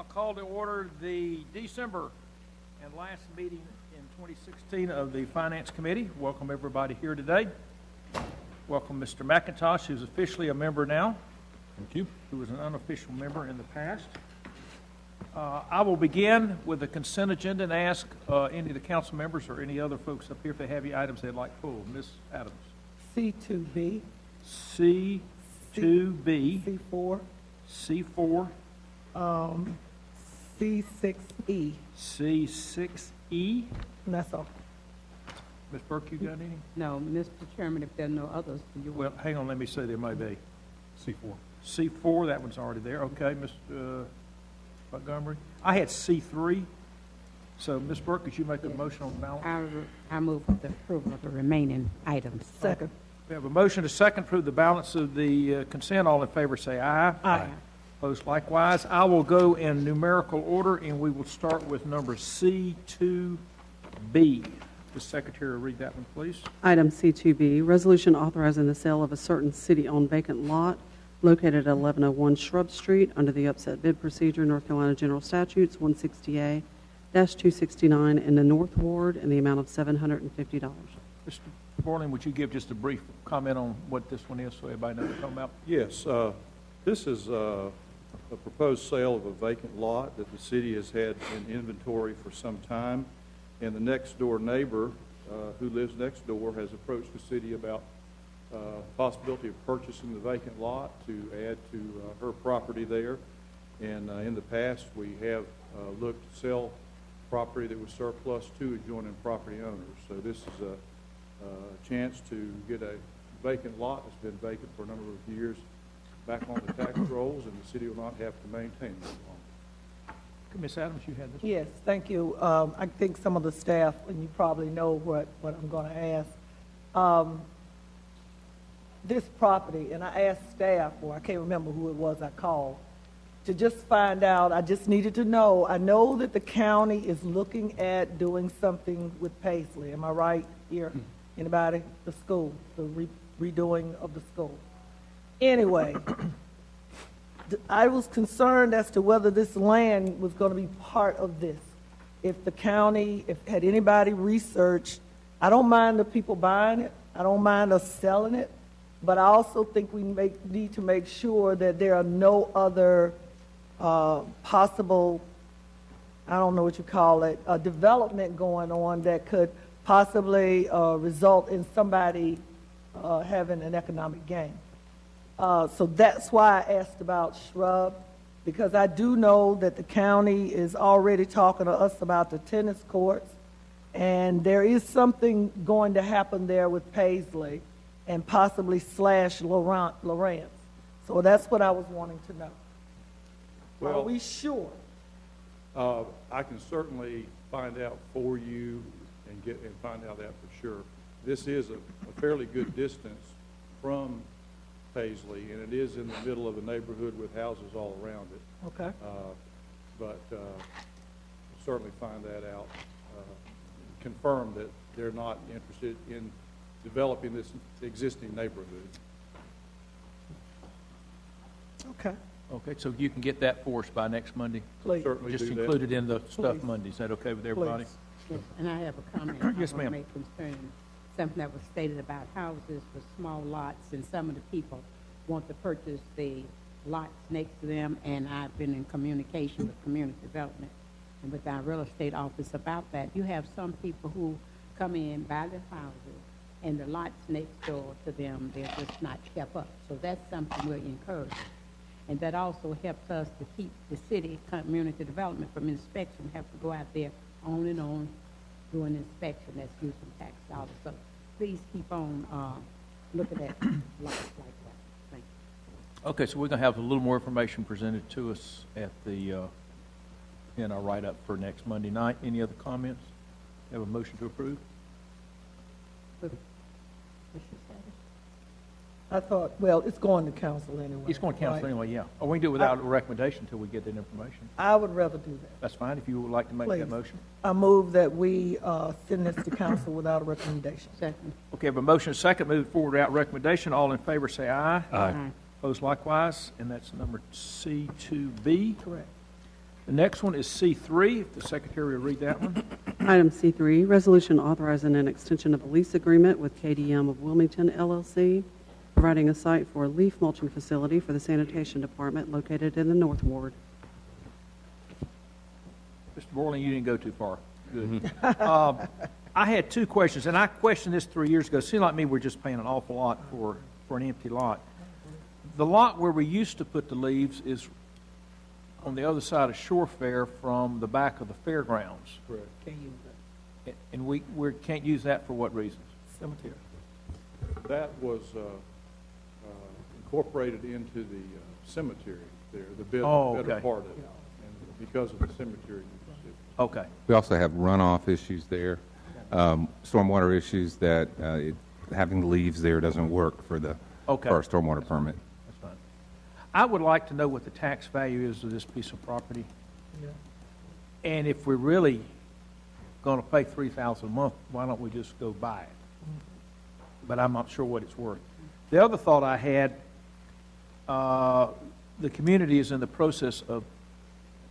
I'll call to order the December and last meeting in 2016 of the Finance Committee. Welcome everybody here today. Welcome Mr. McIntosh, who's officially a member now. Thank you. Who was an unofficial member in the past. I will begin with the consent agenda and ask any of the council members or any other folks up here if they have any items they'd like pulled. Ms. Adams. C2B. C2B. C4. C4. C6E. C6E. And that's all. Ms. Burke, you got any? No, Mr. Chairman, if there are no others, do you Well, want? hang on, let me see, there may be. C4. C4, that one's already there. Okay, Mr. Montgomery. I had C3. So, Ms. Burke, could you make a motion on the balance? I move for the approval of the remaining items. Second. We have a motion to second approve the balance of the consent. All in favor say aye. Aye. Opposed likewise. I will go in numerical order, and we will start with number C2B. The Secretary will read that one, please. Item C2B, resolution authorizing the sale of a certain city-owned vacant lot located at 1101 Shrub Street under the upset bid procedure, North Carolina General Statutes 160A-269 in the North Ward in the amount of $750. Mr. Borland, would you give just a brief comment on what this one is so everybody knows what we're talking about? Yes, this is a proposed sale of a vacant lot that the city has had in inventory for some time, and the next door neighbor who lives next door has approached the city about possibility of purchasing the vacant lot to add to her property there. And in the past, we have looked to sell property that was surplus to adjoining property owners. So this is a chance to get a vacant lot that's been vacant for a number of years back on the tax rolls, and the city will not have to maintain it any longer. Ms. Adams, you had this. Yes, thank you. I think some of the staff, and you probably know what I'm going to ask. This property, and I asked staff, or I can't remember who it was I called, to just find out. I just needed to know. I know that the county is looking at doing something with Paisley. Am I right here? Anybody? The school, the redoing of the school. Anyway, I was concerned as to whether this land was going to be part of this. If the county, had anybody researched, I don't mind the people buying it. I don't mind us selling it. But I also think we need to make sure that there are no other possible, I don't know what you call it, development going on that could possibly result in somebody having an economic gain. So that's why I asked about Shrub, because I do know that the county is already talking to us about the tennis courts, and there is something going to happen there with Paisley and possibly / Lawrence. So that's what I was wanting to know. Well, are we sure? I can certainly find out for you and find out that for sure. This is a fairly good distance from Paisley, and it is in the middle of a neighborhood with houses all around it. Okay. But certainly find that out. Confirm that they're not interested in developing this existing neighborhood. Okay. Okay, so you can get that for us by next Monday? Please. Certainly Just do include that. it in the stuff Please. Monday. Is that okay with everybody? Please. Yes, and I have a comment. Yes, I want to ma'am. make concerning something that was stated about houses with small lots, and some of the people want to purchase the lots next to them, and I've been in communication with community development and with our real estate office about that. You have some people who come in, buy their houses, and the lots next door to them, they're just not kept up. So that's something we're encouraging. And that also helps us to keep the city community development from inspection. We have to go out there on and on doing inspection that's using tax dollars. So please keep on looking at lots like that. Thank you. Okay, so we're going to have a little more information presented to us at the in our write-up for next Monday night. Any other comments? Have a motion to approve? What's she say? I thought, well, it's going to council anyway. It's going to council right? anyway, yeah. Or we can do it without a recommendation until we get that information. I would rather do that. That's fine, if you would like to make Please. that motion. I move that we send this to council without a recommendation. Second. Okay, have a motion and a second, move forward without recommendation. All in favor say aye. Aye. Opposed likewise, and that's number C2B. Correct. The next one is C3, if the secretary will read that one. Item C3, resolution authorizing an extension of a lease agreement with KDM of Wilmington LLC, providing a site for a leaf mulching facility for the sanitation department located in the North Ward. Mr. Borland, you didn't go too far. Good. I had two questions, and I questioned this 3 years ago. It seemed like me we're just paying an awful lot for an empty lot. The lot where we used to put the leaves is on the other side of Shore Fair from the back of the fairgrounds. Correct. Can't use it. And we can't use that for what reasons? Cemetery. That was incorporated into the cemetery there, the better okay. part of it. And because of the cemetery in Mississippi. Okay. We also have runoff issues there, stormwater issues that having the leaves there doesn't work for Okay. for our stormwater permit. That's fine. I would like to know what the tax value is of this piece of property. Yeah. And if we're really going to pay $3,000 a month, why don't we just go buy it? But I'm not sure what it's worth. The other thought I had, the community is in the process of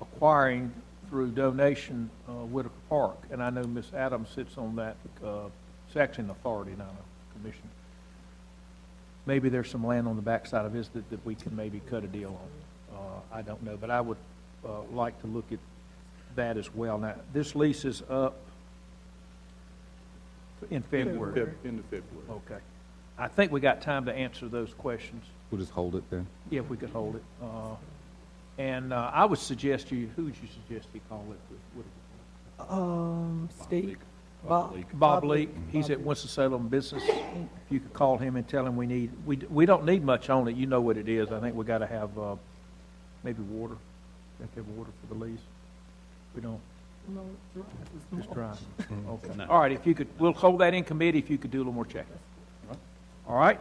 acquiring through donation Whitaker Park, and I know Ms. Adams sits on that section authority, not a commission. Maybe there's some land on the backside of this that we can maybe cut a deal on. I don't know, but I would like to look at that as well. Now, this lease is up in February. End of February. Okay. I think we got time to answer those questions, We'll just hold it then. if we could hold it. And I would suggest who would you suggest he call it? Steve. Bob Leake. He's at Winston-Salem Business. If you could call him and tell him we don't need much on it. You know what it is. I think we got to have maybe water. Think have water for the lease. We don't. No, Just dry. Okay. All right. If you could, we'll hold that in committee. If you could do a little more checking. All right.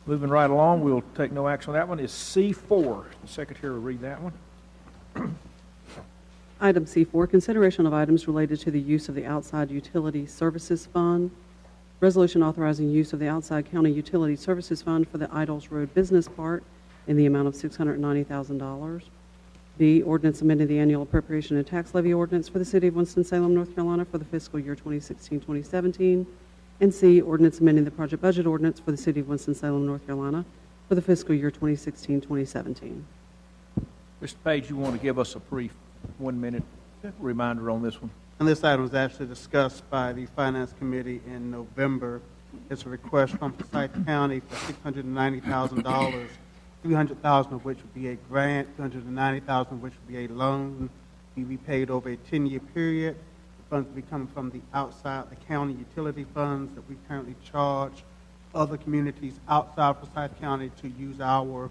Moving right along, we'll take no action on that one. Is C4. The secretary will read that one. Item C4, consideration of items related to the use of the outside utility services fund. Resolution authorizing use of the outside county utility services fund for the Idols Road Business Park in the amount of $690,000. B, ordinance amending the annual appropriation and tax levy ordinance for the city of Winston-Salem, North Carolina for the fiscal year 2016-2017. And C, ordinance amending the project budget ordinance for the city of Winston-Salem, North Carolina for the fiscal year 2016-2017. Mr. Page, you want to give us a brief 1 minute reminder on this one? And this item was actually discussed by the Finance Committee in November. It's a request from Forsyth County for $690,000, $300,000 of which would be a grant, $290,000 of which would be a loan, be repaid over a 10-year period. The funds will be coming from the outside, the county utility funds that we currently charge other communities outside Forsyth County to use our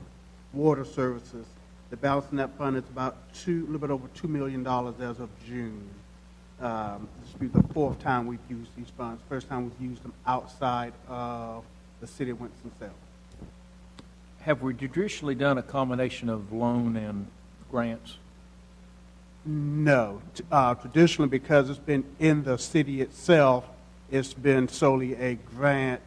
water services. The balance in that fund is about a little bit over $2 million as of June. This will be the fourth time we've used these funds. First time we've used them outside of the city of Winston-Salem. Have we traditionally done a combination of loan and grants? No. Traditionally, because it's been in the city itself, it's been solely a grant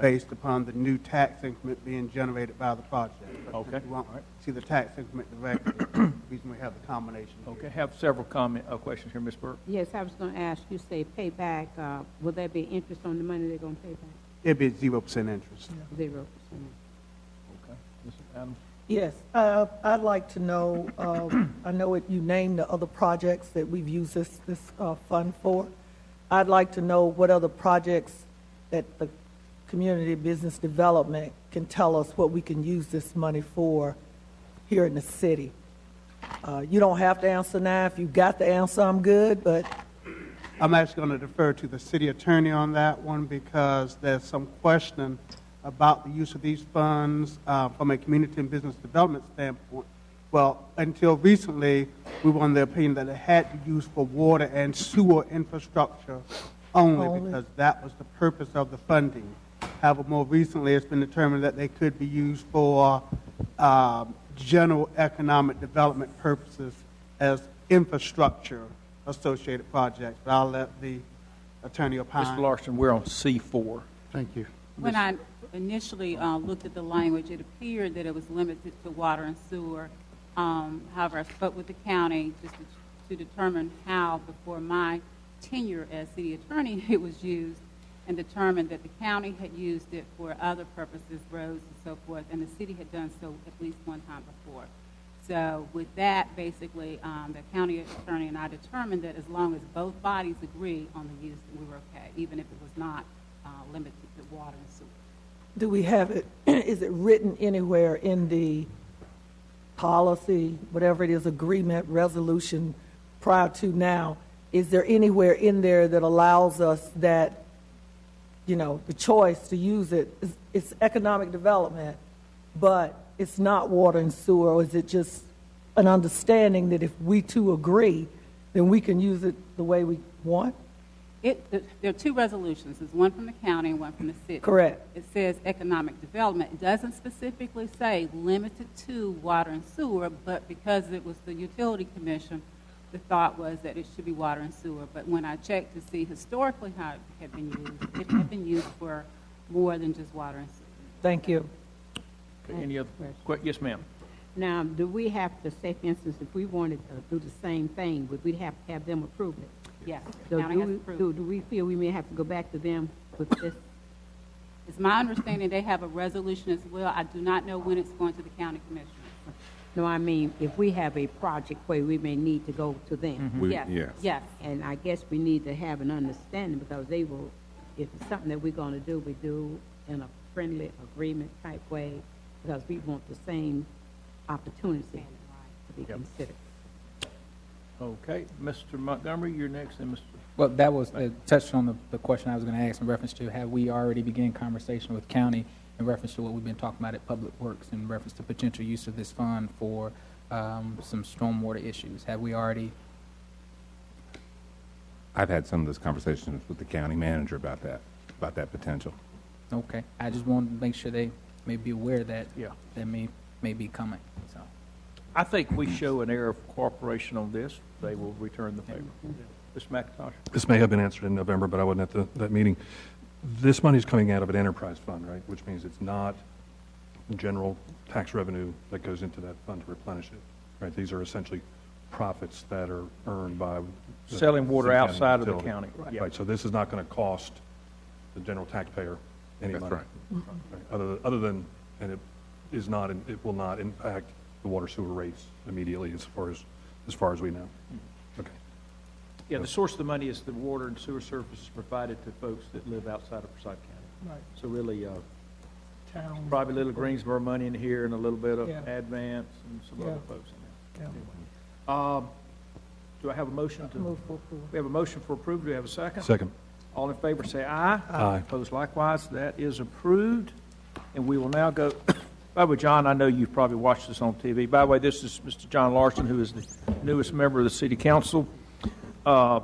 based upon the new tax increment being generated by the project. But Okay. we won't see the tax increment directly. The reason we have the combination. Okay, have several questions here, Ms. Burke. Yes, I was going to ask, you say payback, will there be interest on the money they're going to pay back? It'd be 0% interest. 0%. Okay. Mr. Adams? Yes, I'd like to know, I know you named the other projects that we've used this fund for. I'd like to know what other projects that the community business development can tell us what we can use this money for here in the city. You don't have to answer now. If you got the answer, I'm good, but... I'm actually going to defer to the city attorney on that one because there's some question about the use of these funds from a community and business development standpoint. Well, until recently, we were on the opinion that it had to be used for water and sewer infrastructure only because that was the purpose of the funding. However, more recently, it's been determined that they could be used for general economic development purposes as infrastructure associated projects. But I'll let the attorney opine. Mr. Larson, we're on C4. Thank you. When I initially looked at the language, it appeared that it was limited to water and sewer. However, I spoke with the county just to determine how, before my tenure as city attorney, it was used, and determined that the county had used it for other purposes, roads and so forth, and the city had done so at least one time before. So with that, basically, the county attorney and I determined that as long as both bodies agree on the use, we were okay, even if it was not limited to water and sewer. Do we have it, is it written anywhere in the policy, whatever it is, agreement, resolution prior to now? Is there anywhere in there that allows us that, you know, the choice to use it? It's economic development, but it's not water and sewer, or is it just an understanding that if we two agree, then we can use it the way we want? There are two resolutions. There's one from the county and one from the city. Correct. It says economic development. It doesn't specifically say limited to water and sewer, but because it was the utility commission, the thought was that it should be water and sewer. But when I checked to see historically how it had been used for more than just water and sewer. Thank you. Okay, any other questions? Yes, ma'am. Now, do we have to say, for instance, if we wanted to do the same thing, would we have to have them approve it? Yes. So do we feel we may have to go back to them with this? It's my understanding they have a resolution as well. I do not know when it's going to the county commissioners. No, I mean, if we have a project where we may need to go to them. Yes. Yes. And I guess we need to have an understanding, because they will, if it's something that we're going to do, we do in a friendly agreement type way, because we want the same opportunity to be considered. Okay, Mr. Montgomery, you're next, and Mr. Well, that was touched on the question I was going to ask in reference to, have we already begun conversation with county in reference to what we've been talking about at Public Works in reference to potential use of this fund for some stormwater issues? Have we already? I've had some of those conversations with the county manager about that potential. Okay, I just wanted to make sure they may be aware that that may be coming. So, I think we show an air of cooperation on this. They will return the favor. Mr. McIntosh. This may have been answered in November, but I wasn't at that meeting. This money is coming out of an enterprise fund, right? Which means it's not general tax revenue that goes into that fund to replenish it, right? These are essentially profits that are earned by Selling water outside of the utility. county. Right. Right. So this is not going to cost the general taxpayer any That's money. right. Right. Other than, and it will not impact the water sewer rates immediately as far as we know. Okay. Yeah, the source of the money is the water and sewer services provided to folks that live outside of Forsyth County. Right. So really, Town. probably a little Greensboro money in here and a little bit of Yeah. Advance and some Yeah. other folks in there. Yeah. Do I have a motion to? Move for approval. We have a motion for approval. Do we have a second? Second. All in favor say aye. Aye. Opposed likewise. That is approved. And we will now go, by the way, John, I know you've probably watched this on TV. By the way, this is Mr. John Larson, who is the newest member of the City Council. I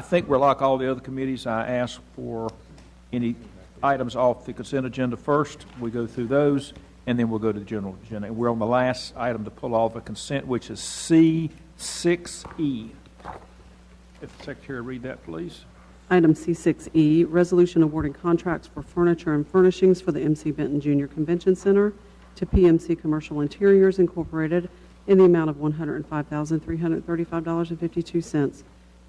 think we're like all the other committees. I ask for any items off the consent agenda first. We go through those, and then we'll go to the general agenda. And we're on the last item to pull off a consent, which is C6E. If the Secretary read that, please. Item C6E, resolution awarding contracts for furniture and furnishings for the MC Benton Jr. Convention Center to PMC Commercial Interiors Incorporated in the amount of $105,335.52.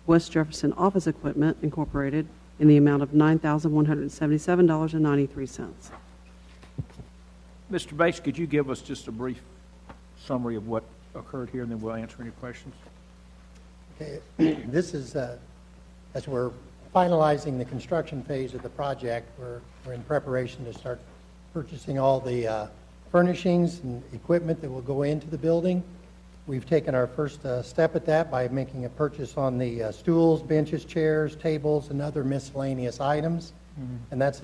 West Jefferson Office Equipment Incorporated in the amount of $9,177.93. Mr. Bates, could you give us just a brief summary of what occurred here, and then we'll answer any questions? Okay. This is, as we're finalizing the construction phase of the project, we're in preparation to start purchasing all the furnishings and equipment that will go into the building. We've taken our first step at that by making a purchase on the stools, benches, chairs, tables, and other miscellaneous items. And that's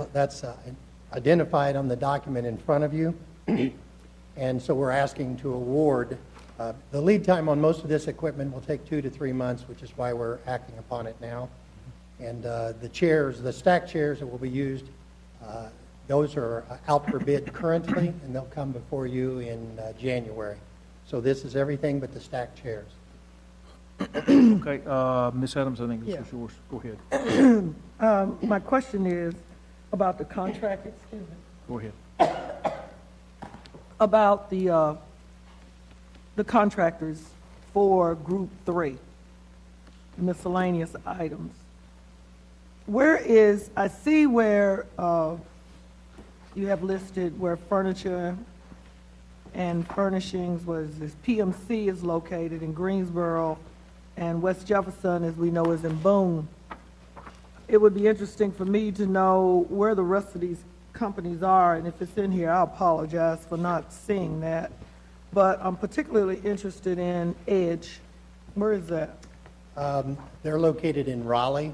identified on the document in front of you. And so we're asking to award. The lead time on most of this equipment will take 2 to 3 months, which is why we're acting upon it now. And the chairs, the stack chairs that will be used, those are out for bid currently, and they'll come before you in January. So this is everything but the stack chairs. Okay, Ms. Adams, I think this is yours. Go ahead. My question is about the contract, excuse me, Go ahead. about the the contractors for Group 3, miscellaneous items. I see where you have listed where furniture and furnishings this PMC is located in Greensboro, and West Jefferson, as we know, is in Boone. It would be interesting for me to know where the rest of these companies are, and if it's in here, I apologize for not seeing that. But I'm particularly interested in Edge. Where is that? They're located in Raleigh.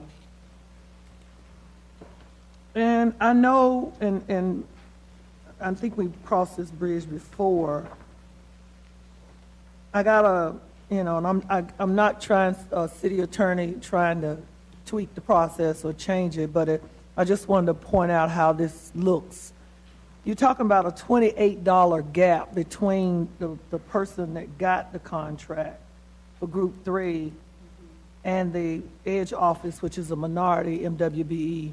And I know, and I think we've crossed this bridge before. I gotta, and I'm not city attorney trying to tweak the process or change it, but I just wanted to point out how this looks. You're talking about a $28 gap between the person that got the contract for Group 3 and the Edge office, which is a minority MWBE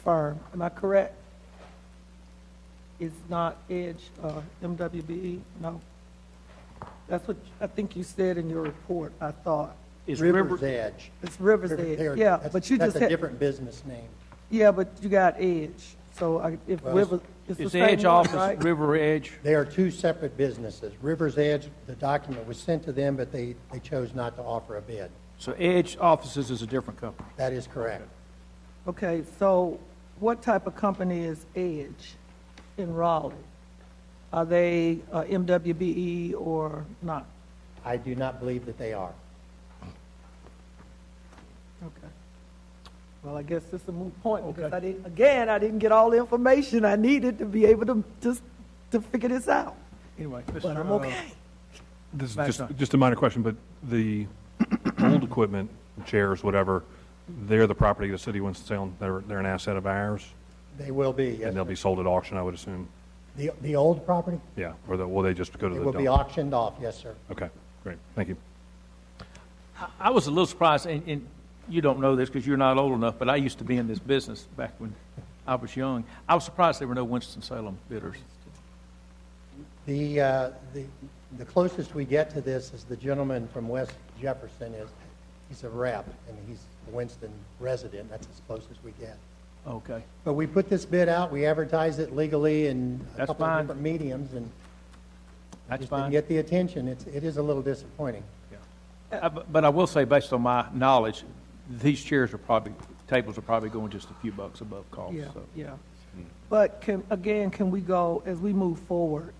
firm. Am I correct? It's not Edge MWBE? No. That's what I think you said in your report, I thought. Is River's Edge. It's River's Edge. Yeah, but you just That's a different business name. Yeah, but you got Edge. So if Well, River, it's the Is same Edge one, office right? River Edge? They are two separate businesses. River's Edge, the document was sent to them, but they chose not to offer a bid. So Edge Offices is a different company. That is correct. Okay, so what type of company is Edge in Raleigh? Are they MWBE or not? I do not believe that they are. Okay. Well, I guess it's a moot point because I didn't get all the information I needed to be able to figure this out. Anyway, But I'm okay. This is Back just, on. just a minor question, but the old equipment, chairs, whatever, they're the property of the city of Winston-Salem. They're an asset of ours, They will be, yes. and they'll be sold at auction, I would assume. The old property? Yeah, or will they just go to It the will be dump? auctioned off, yes, sir. Okay, great, thank you. I was a little surprised, and you don't know this because you're not old enough, but I used to be in this business back when I was young. I was surprised there were no Winston-Salem bidders. The closest we get to this is the gentleman from West Jefferson. He's a rep, and he's a Winston resident. That's as close as we get. Okay. But we put this bid out, we advertised it legally in a That's couple of fine. different mediums, and That's just fine. didn't get the attention. It is a little disappointing. But I will say, based on my knowledge, these tables are probably going just a few bucks above cost. Yeah, So. yeah. But can we go, as we move forward,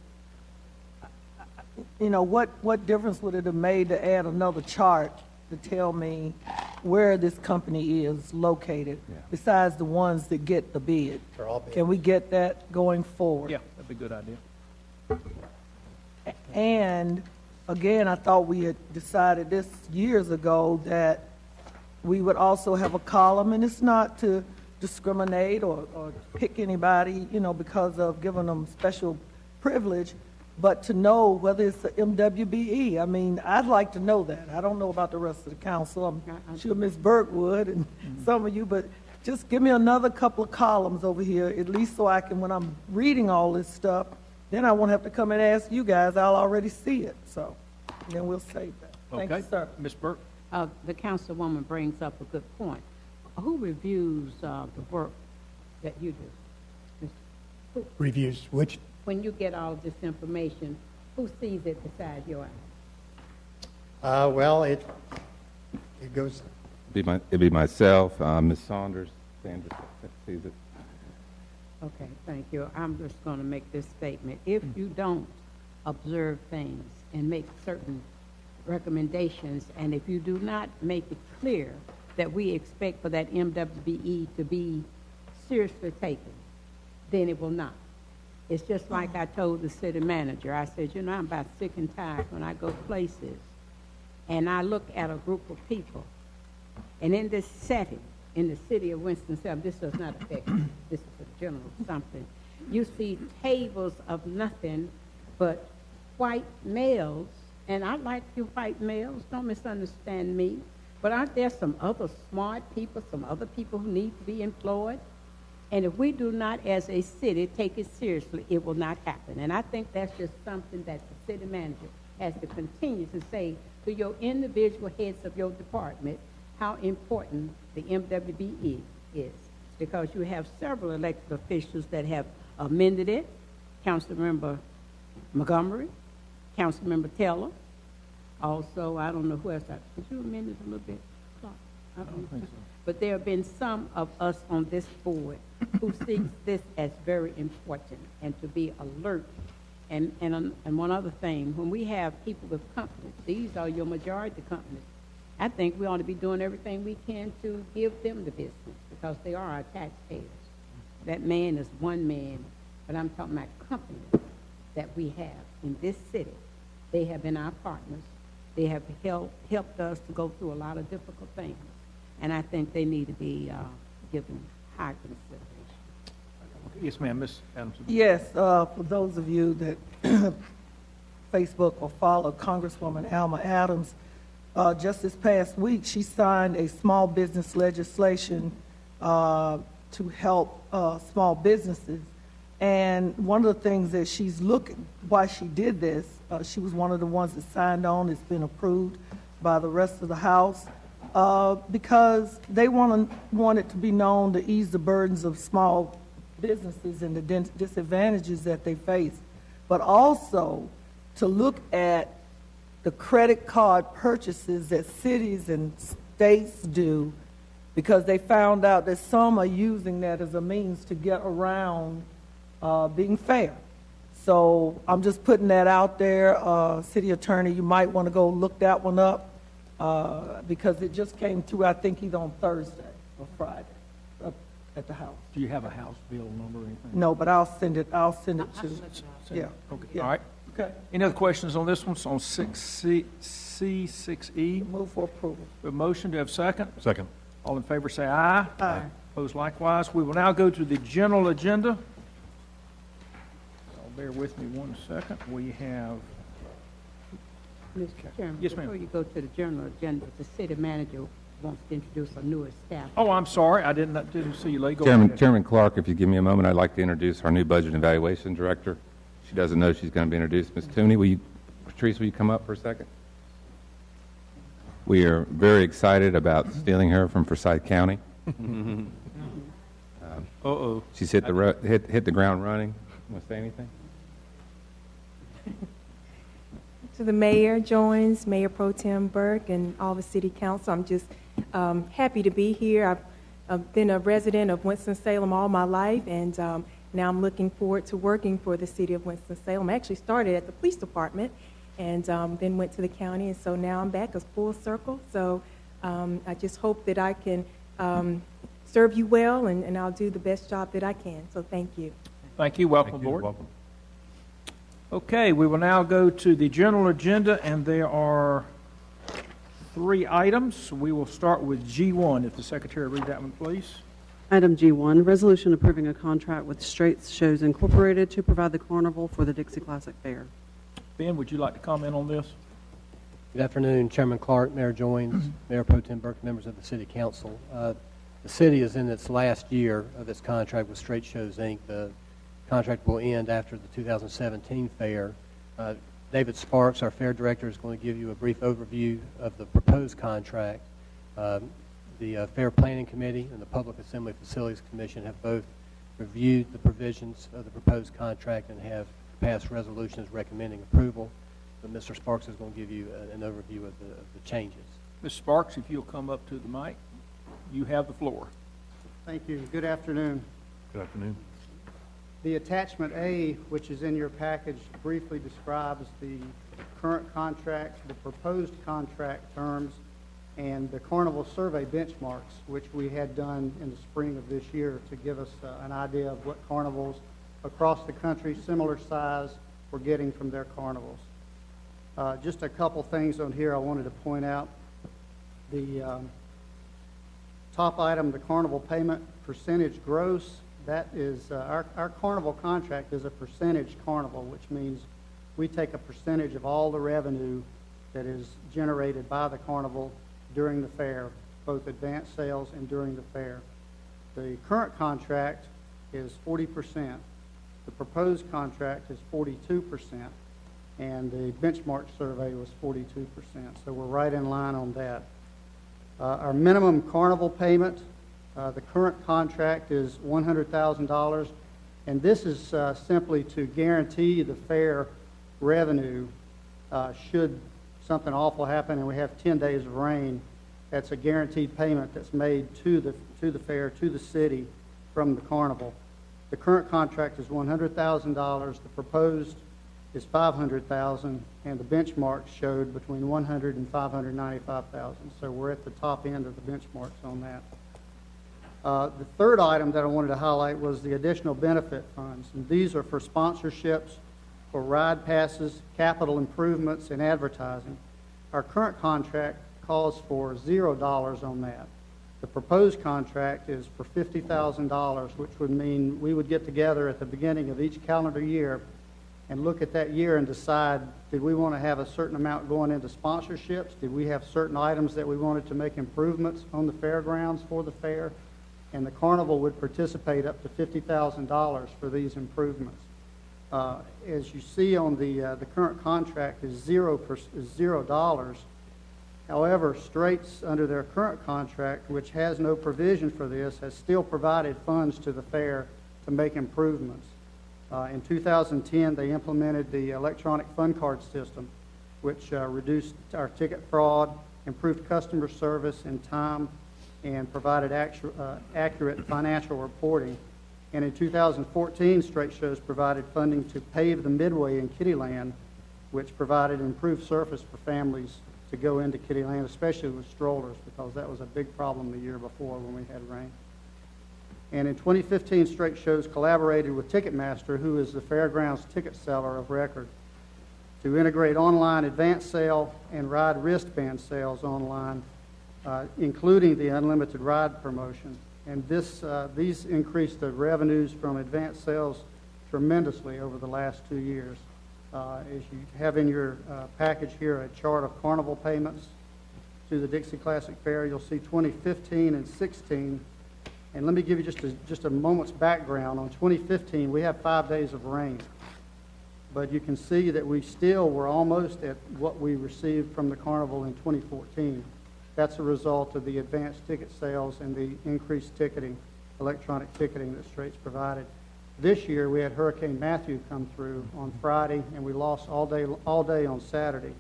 what difference would it have made to add another chart to tell me where this company is located, besides the ones that get the bid? They're all bids. Can we get that going forward? Yeah, that'd be a good idea. And again, I thought we had decided this years ago that we would also have a column, and it's not to discriminate or pick anybody, because of giving them special privilege, but to know whether it's the MWBE. I mean, I'd like to know that. I don't know about the rest of the council. I'm sure Ms. Burke would and some of you, but just give me another couple of columns over here, at least so I can, when I'm reading all this stuff, then I won't have to come and ask you guys. I'll already see it. So then we'll save that. Thank Okay. you, sir. Ms. Burke? The councilwoman brings up a good point. Who reviews the work that you do? Reviews, which, When you get all this information, who sees it besides your eyes? well, it goes, It'd be myself, Ms. Saunders, Sandra sees it. Okay, thank you. I'm just going to make this statement. If you don't observe things and make certain recommendations, and if you do not make it clear that we expect for that MWBE to be seriously taken, then it will not. It's just like I told the city manager. I said, I'm about sick and tired when I go places and I look at a group of people, and in this setting, in the city of Winston-Salem, this does not affect me. This is a general something. You see tables of nothing but white males, and I like you white males, don't misunderstand me, but aren't there some other smart people, some other people who need to be employed? And if we do not, as a city, take it seriously, it will not happen. And I think that's just something that the city manager has to continue to say to your individual heads of your department how important the MWB is. Because you have several elected officials that have amended it. Councilmember Montgomery, Councilmember Taylor. Also, I don't know who else. Did you amend it a little bit, Clark? I don't think so. But there have been some of us on this board who sees this as very important and to be alert. And one other thing, when we have people with companies, these are your majority companies, I think we ought to be doing everything we can to give them the business because they are our taxpayers. That man is one man, but I'm talking about companies that we have in this city. They have been our partners. They have helped us to go through a lot of difficult things, and I think they need to be given high consideration. Yes, ma'am, Ms. Adams. Yes, for those of you that Facebook or follow Congresswoman Alma Adams, just this past week, she signed a small business legislation to help small businesses. And one of the things that she's looking, why she did this, she was one of the ones that signed on. It's been approved by the rest of the House because they want it to be known to ease the burdens of small businesses and the disadvantages that they face, but also to look at the credit card purchases that cities and states do, because they found out that some are using that as a means to get around being fair. So I'm just putting that out there. City Attorney, you might want to go look that one up because it just came through, I think, either on Thursday or Friday up at the House. Do you have a House bill number or anything? No, but I'll send it to, yeah. Okay, Yeah. all right. Okay. Any other questions on this one? It's on 6C, 6E. Move for approval. A motion, do you have a second? Second. All in favor say aye. Aye. Opposed likewise. We will now go to the general agenda. Bear with me 1 second. We have, Mr. Chairman, Yes, ma'am. before you go to the general agenda, the city manager wants to introduce a newer staff. oh, I'm sorry, I didn't see you late. Go Chairman, ahead. Chairman Clark, if you give me a moment, I'd like to introduce our new Budget and Evaluation Director. She doesn't know she's going to be introduced. Ms. Tooney, Patrice, will you come up for a second? We are very excited about stealing her from Forsyth County. Uh-oh. She's hit the ground running. Want to say anything? To the mayor, Joins, Mayor Pro Tem Burke, and all the city council, I'm just happy to be here. I've been a resident of Winston-Salem all my life, and now I'm looking forward to working for the city of Winston-Salem. I actually started at the police department and then went to the county, and so now I'm back as full circle. So I just hope that I can serve you well, and I'll do the best job that I can. So thank you. Thank you. Welcome Thank you. aboard. Welcome. Okay, we will now go to the general agenda, and there are 3 items. We will start with G1. If the secretary read that one, please. Item G1, resolution approving a contract with Straight Shows Incorporated to provide the carnival for the Dixie Classic Fair. Ben, would you like to comment on this? Good afternoon, Chairman Clark, Mayor Joins, Mayor Pro Tem Burke, members of the City Council. The city is in its last year of its contract with Straight Shows, Inc. The contract will end after the 2017 fair. David Sparks, our fair director, is going to give you a brief overview of the proposed contract. The Fair Planning Committee and the Public Assembly Facilities Commission have both reviewed the provisions of the proposed contract and have passed resolutions recommending approval. But Mr. Sparks is going to give you an overview of the changes. Ms. Sparks, if you'll come up to the mic, you have the floor. Thank you. Good afternoon. Good afternoon. The attachment A, which is in your package, briefly describes the current contract, the proposed contract terms, and the carnival survey benchmarks, which we had done in the spring of this year to give us an idea of what carnivals across the country, similar size, were getting from their carnivals. Just a couple things on here I wanted to point out. The top item, the carnival payment percentage gross, that is, our carnival contract is a percentage carnival, which means we take a percentage of all the revenue that is generated by the carnival during the fair, both advance sales and during the fair. The current contract is 40%. The proposed contract is 42%. and the benchmark survey was 42%. So we're right in line on that. Our minimum carnival payment, the current contract is $100,000, and this is simply to guarantee the fair revenue should something awful happen and we have 10 days of rain. That's a guaranteed payment that's made to the fair, to the city from the carnival. The current contract is $100,000. The proposed is $500,000, and the benchmark showed between $100,000 and $595,000. So we're at the top end of the benchmarks on that. The third item that I wanted to highlight was the additional benefit funds, and these are for sponsorships, for ride passes, capital improvements, and advertising. Our current contract calls for $0 on that. The proposed contract is for $50,000, which would mean we would get together at the beginning of each calendar year and look at that year and decide, did we want to have a certain amount going into sponsorships? Did we have certain items that we wanted to make improvements on the fairgrounds for the fair? And the carnival would participate up to $50,000 for these improvements. As you see on the current contract is $0. However, Straits, under their current contract, which has no provision for this, has still provided funds to the fair to make improvements. In 2010, they implemented the electronic fun card system, which reduced our ticket fraud, improved customer service and time, and provided accurate financial reporting. And in 2014, Straight Shows provided funding to pave the midway in Kittyland, which provided improved surface for families to go into Kittyland, especially with strollers, because that was a big problem the year before when we had rain. And in 2015, Straight Shows collaborated with Ticketmaster, who is the fairgrounds ticket seller of record, to integrate online advance sale and ride wristband sales online, including the unlimited ride promotion. And these increased the revenues from advance sales tremendously over the last 2 years. As you have in your package here a chart of carnival payments to the Dixie Classic Fair, you'll see 2015 and 16. And let me give you just a moment's background. On 2015, we had 5 days of rain. But you can see that we still were almost at what we received from the carnival in 2014. That's a result of the advanced ticket sales and the increased ticketing, electronic ticketing that Straits provided. This year, we had Hurricane Matthew come through on Friday, and we lost all day on Saturday.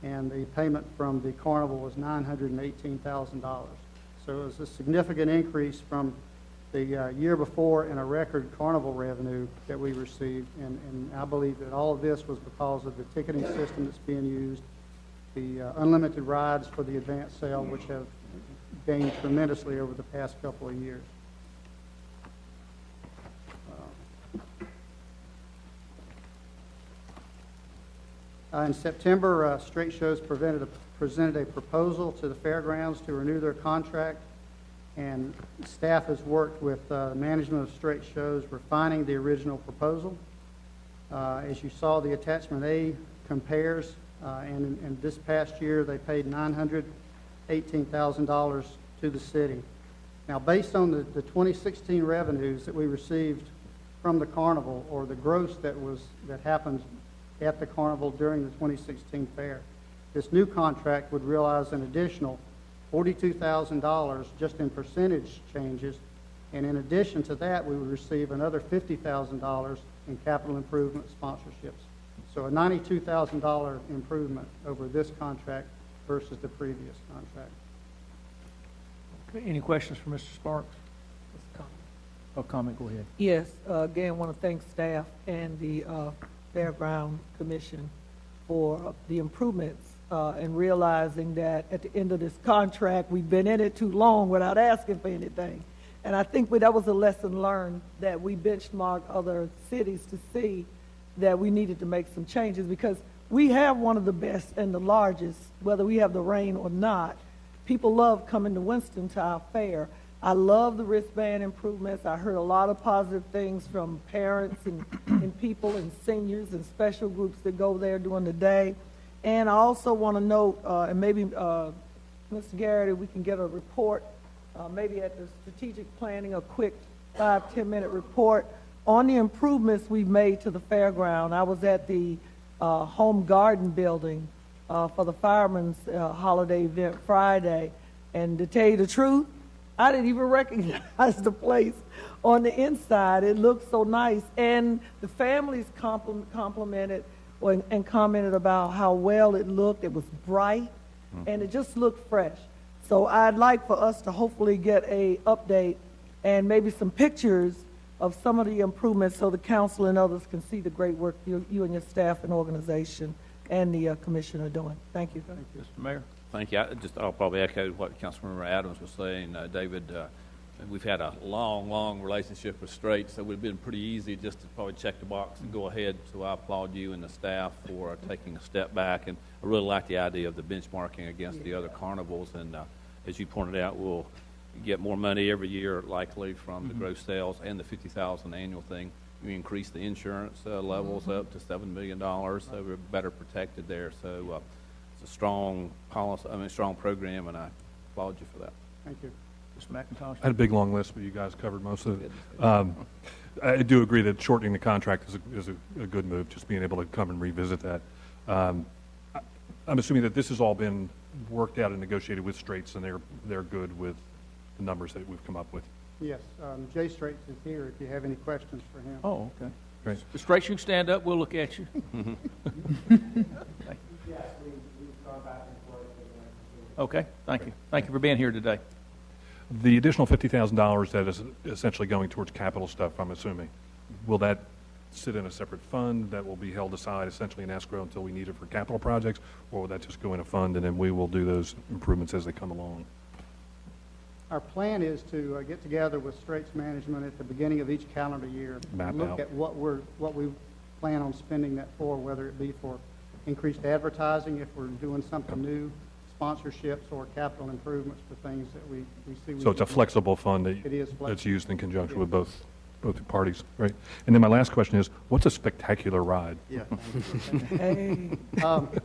And the payment from the carnival was $918,000. So it was a significant increase from the year before and a record carnival revenue that we received. And I believe that all of this was because of the ticketing system that's being used, the unlimited rides for the advance sale, which have gained tremendously over the past couple of years. In September, Straight Shows presented a proposal to the fairgrounds to renew their contract, and staff has worked with management of Straight Shows refining the original proposal. As you saw, the attachment A compares, and this past year they paid $918,000 to the city. Now, based on the 2016 revenues that we received from the carnival, or the gross that happened at the carnival during the 2016 fair, this new contract would realize an additional $42,000 just in percentage changes, and in addition to that, we would receive another $50,000 in capital improvement sponsorships. So a $92,000 improvement over this contract versus the previous contract. Okay, any questions for Mr. Sparks? Comment, go ahead. Yes, again, want to thank staff and the Fairground Commission for the improvements and realizing that at the end of this contract, we've been in it too long without asking for anything. And I think that was a lesson learned, that we benchmarked other cities to see that we needed to make some changes, because we have one of the best and the largest, whether we have the rain or not. People love coming to Winston to our fair. I love the wristband improvements. I heard a lot of positive things from parents and people and seniors and special groups that go there during the day. And I also want to note, and maybe Mr. Garrett, if we can get a report, maybe at the strategic planning, a quick 5-10 minute report on the improvements we've made to the fairground. I was at the home garden building for the firemen's holiday event Friday. And to tell you the truth, I didn't even recognize the place on the inside. It looked so nice. And the families complimented and commented about how well it looked. It was bright, and it just looked fresh. So I'd like for us to hopefully get a update and maybe some pictures of some of the improvements so the council and others can see the great work you and your staff and organization and the commission are doing. Thank you. Thank you, Mr. Mayor. Thank you. I'll probably echo what Councilmember Adams was saying. David, we've had a long relationship with Straits, so it would have been pretty easy just to probably check the box and go ahead. So I applaud you and the staff for taking a step back. And I really like the idea of the benchmarking against the other carnivals. And as you pointed out, we'll get more money every year, likely, from the gross sales and the $50,000 annual thing. We increase the insurance levels up to $7 million, so we're better protected there. So it's a strong policy, strong program, and I applaud you for that. Thank you. Mr. McIntosh? I had a big, long list, but you guys covered most of it. I do agree that shortening the contract is a good move, just being able to come and revisit that. I'm assuming that this has all been worked out and negotiated with Straits, and they're good with the numbers that we've come up with. Yes, Jay Straits is here if you have any questions for him. Oh, okay. Great. Mr. Straits, you can stand up. We'll look at you. Okay, thank you. Thank you for being here today. The additional $50,000 that is essentially going towards capital stuff, I'm assuming, will that sit in a separate fund that will be held aside essentially in escrow until we need it for capital projects, or will that just go in a fund and then we will do those improvements as they come along? Our plan is to get together with Straits Management at the beginning of each calendar year, look at what we plan on spending that for, whether it be for increased advertising, if we're doing something new, sponsorships, or capital improvements for things that we see. So it's a flexible fund that's used in conjunction with both parties, right? And then my last question is, what's a spectacular ride? Yeah.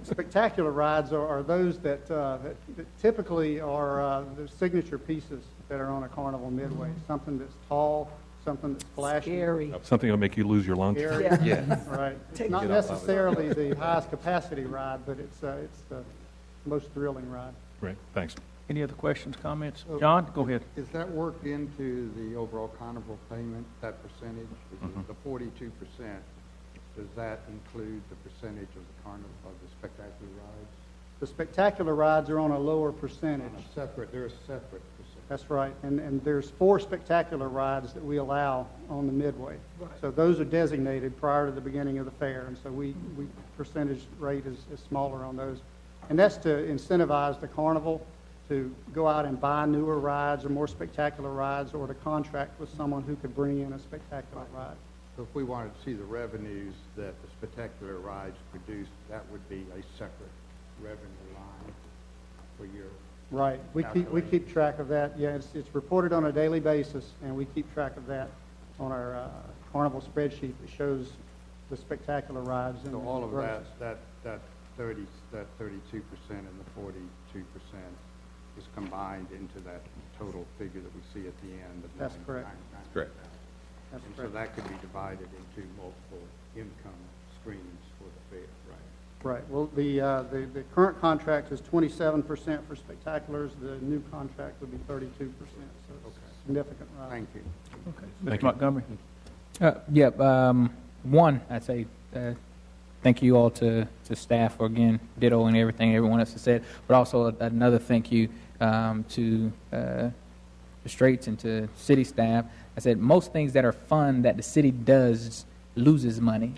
Spectacular rides are those that typically are the signature pieces that are on a carnival midway. Something that's tall, something that's flashy. Scary. Something that'll make you lose your lunch. Yeah. Right. It's not necessarily the highest capacity ride, but it's the most thrilling ride. Right, thanks. Any other questions, comments? John, go ahead. Is that worked into the overall carnival payment, that percentage? The 42%, does that include the percentage of the carnival, of the spectacular rides? The spectacular rides are on a lower percentage. They're a separate percentage. That's right. And there's 4 spectacular rides that we allow on the midway. Right. So those are designated prior to the beginning of the fair. And so we percentage rate is smaller on those. And that's to incentivize the carnival to go out and buy newer rides or more spectacular rides, or to contract with someone who could bring in a spectacular ride. So if we wanted to see the revenues that the spectacular rides produce, that would be a separate revenue line for your... Right. We keep track of that. Yeah, it's reported on a daily basis, and we keep track of that on our carnival spreadsheet that shows the spectacular rides. So all of that 32% and the 42% is combined into that total figure that we see at the end of That's correct. That's correct. That's correct. So that could be divided into multiple income streams for the fair, right? Right. Well, the current contract is 27% for spectaculars. The new contract would be 32%. So it's significant rise. Thank you. Okay. Mr. Montgomery? One, I'd say thank you all to staff for, again, dittoing everything everyone else has said, but also another thank you to the Straits and to city staff. I said most things that are fun that the city does loses money.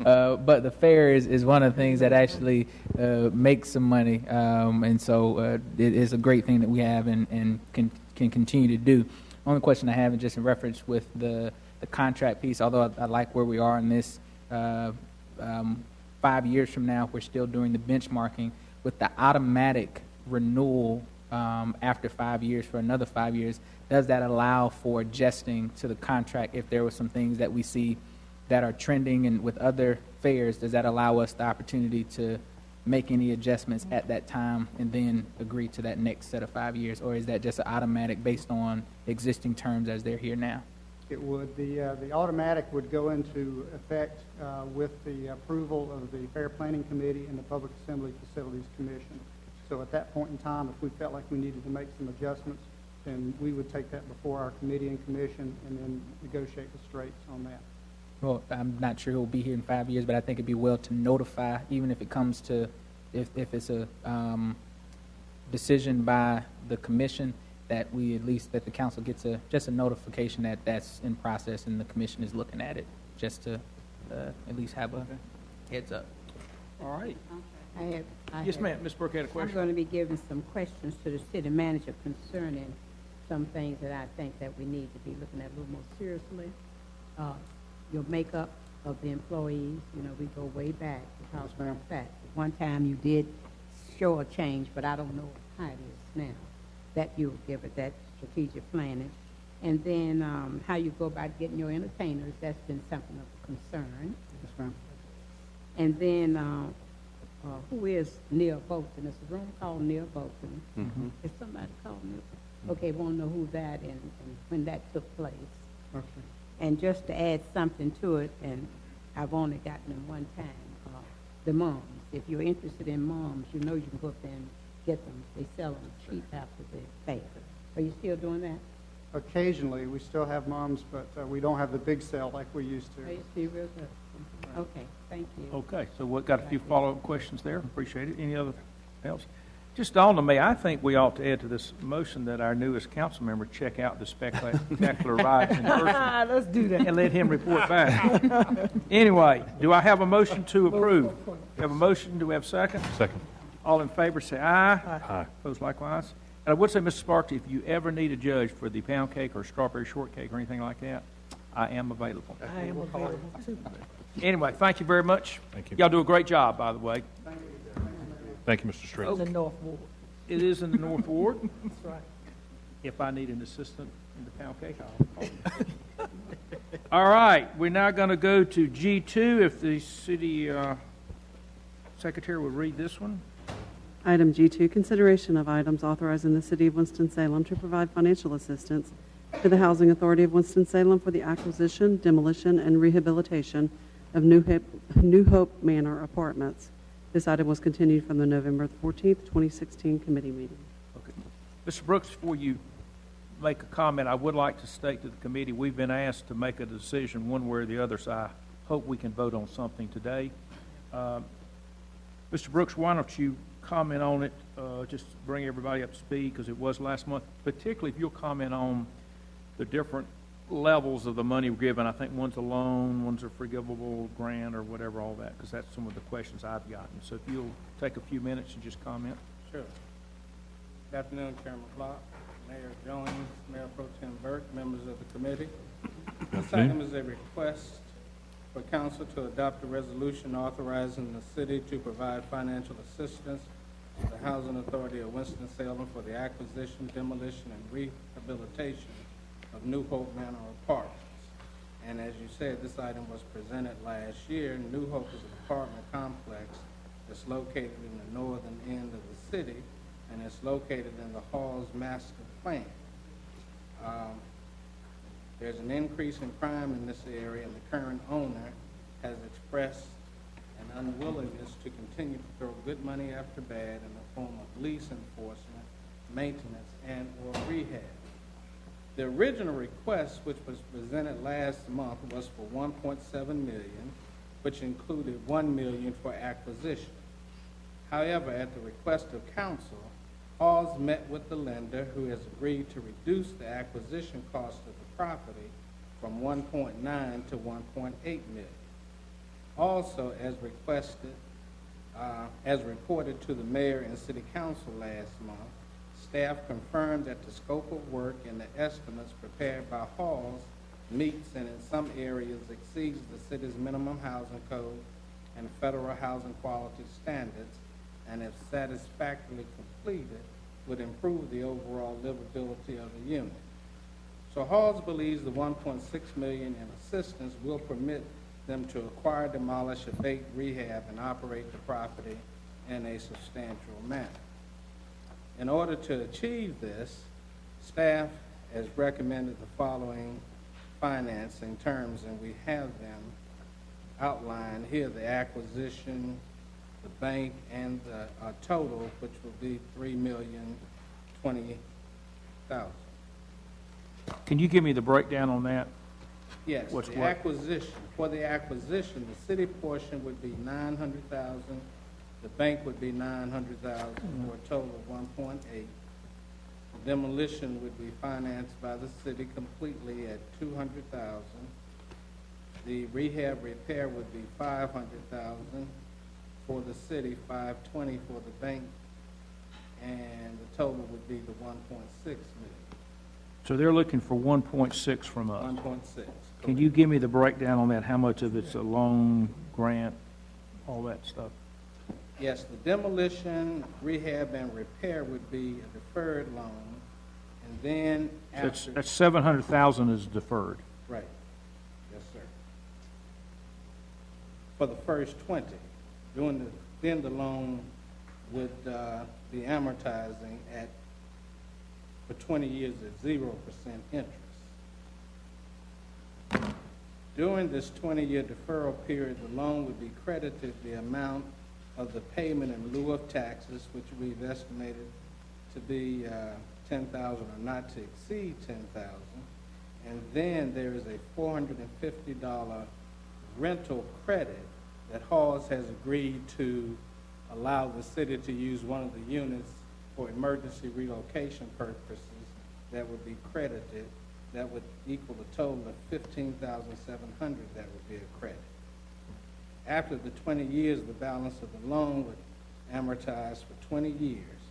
But the fair is one of the things that actually makes some money, and so it is a great thing that we have and can continue to do. Only question I have is just in reference with the contract piece, although I like where we are in this. 5 years from now, we're still doing the benchmarking with the automatic renewal after 5 years for another 5 years. Does that allow for adjusting to the contract if there were some things that we see that are trending and with other fairs? Does that allow us the opportunity to make any adjustments at that time and then agree to that next set of 5 years? Or is that just automatic based on existing terms as they're here now? It would. The automatic would go into effect with the approval of the Fair Planning Committee and the Public Assembly Facilities Commission. So at that point in time, if we felt like we needed to make some adjustments, then we would take that before our committee and commission and then negotiate the straits on that. Well, I'm not sure he'll be here in 5 years, but I think it'd be well to notify, even if it comes to, if it's a decision by the commission, that we at least, that the council gets just a notification that that's in process and the commission is looking at it, just to at least have a heads up. All right. I Yes, have- ma'am. Ms. Burke had a I'm question. going to be giving some questions to the city manager concerning some things that I think that we need to be looking at a little more seriously. Your makeup of the employees, you know, we go way back. Because Yes, ma'am. in fact, one time you did show a change, but I don't know how it is now, that you'll give it, that strategic planning. And then how you go about getting your entertainers, that's been something of a concern. Yes, ma'am. And then who is Neil Bolton? Is the room called Neil Bolton? Mm-hmm. Is somebody called Neil? Okay, want to know who that and when that took place. Okay. And just to add something to it, and I've only gotten them one time, the moms. If you're interested in moms, you know you can go up there and get them. They sell them cheap after the fair. Are you still doing that? Occasionally, we still have moms, but we don't have the big sale like we used to. Are you still real good? Okay, thank you. Okay, so we've got a few follow-up questions there. Appreciate it. Any other else? Just dawned on me, I think we ought to add to this motion that our newest council member check out the spectacular rides in person Let's do that. and let him report back. Anyway, do I have a motion to approve? We have a motion. Do we have a second? Second. All in favor, say aye. Aye. Opposed likewise. And I would say, Mr. Sparky, if you ever need a judge for the pound cake or strawberry shortcake or anything like that, I am available. I am available too. Anyway, thank you very much. Thank you. Y'all do a great job, by the way. Thank you, Mr. Strait. In the North Ward. It is in the North Ward. That's right. If I need an assistant in the pound cake, I'll call you. All right, we're now going to go to G2. If the city secretary would read this one. Item G2, consideration of items authorizing the City of Winston-Salem to provide financial assistance to the Housing Authority of Winston-Salem for the acquisition, demolition, and rehabilitation of New Hope Manor Apartments. This item was continued from the November 14th, 2016 committee meeting. Okay. Mr. Brooks, before you make a comment, I would like to state to the committee, we've been asked to make a decision one way or the other, so I hope we can vote on something today. Mr. Brooks, why don't you comment on it, just to bring everybody up to speed, because it was last month, particularly if you'll comment on the different levels of the money we're given. I think one's a loan, one's a forgivable grant, or whatever, all that, because that's some of the questions I've gotten. So if you'll take a few minutes and just comment. Sure. Good afternoon, Chairman Clark, Mayor Jones, Mayor Pro Tem Burke, members of the committee. This item is a request for council to adopt a resolution authorizing the city to provide financial assistance to the Housing Authority of Winston-Salem for the acquisition, demolition, and rehabilitation of New Hope Manor Apartments. And as you said, this item was presented last year. New Hope is an apartment complex that's located in the northern end of the city, and it's located in the Hall's master plan. There's an increase in crime in this area, and the current owner has expressed an unwillingness to continue to throw good money after bad in the form of lease enforcement, maintenance, and or rehab. The original request, which was presented last month, was for $1.7 million, which included $1 million for acquisition. However, at the request of council, Halls met with the lender, who has agreed to reduce the acquisition cost of the property from 1.9 to 1.8 million. Also, as requested, as reported to the mayor and city council last month, staff confirmed that the scope of work and the estimates prepared by Halls meets and in some areas exceeds the city's minimum housing code and federal housing quality standards, and if satisfactorily completed, would improve the overall livability of the unit. So Halls believes the $1.6 million in assistance will permit them to acquire, demolish, abate, rehab, and operate the property in a substantial manner. In order to achieve this, staff has recommended the following financing terms, and we have them outlined here, the acquisition, the bank, and the total, which will be $3,020,000. Can you give me the breakdown on that? Yes, What's the what? acquisition, for the acquisition, the city portion would be $900,000, the bank would be $900,000, for a total of $1.8. Demolition would be financed by the city completely at $200,000. The rehab repair would be $500,000 for the city, $520,000 for the bank, and the total would be the $1.6 million. So they're looking for 1.6 from us. 1.6. Can you give me the breakdown on that? How much of it's a loan, grant, all that stuff? Yes, the demolition, rehab, and repair would be a deferred loan, and then after... That's 700,000 is deferred. Right. Yes, sir. For the first 20. Then the loan would be amortizing for 20 years at 0% interest. During this 20-year deferral period, the loan would be credited the amount of the payment in lieu of taxes, which we've estimated to be $10,000 or not to exceed $10,000. And then there is a $450 rental credit that Halls has agreed to allow the city to use one of the units for emergency relocation purposes that would be credited. That would equal a total of $15,700 that would be a credit. After the 20 years, the balance of the loan would amortize for 20 years.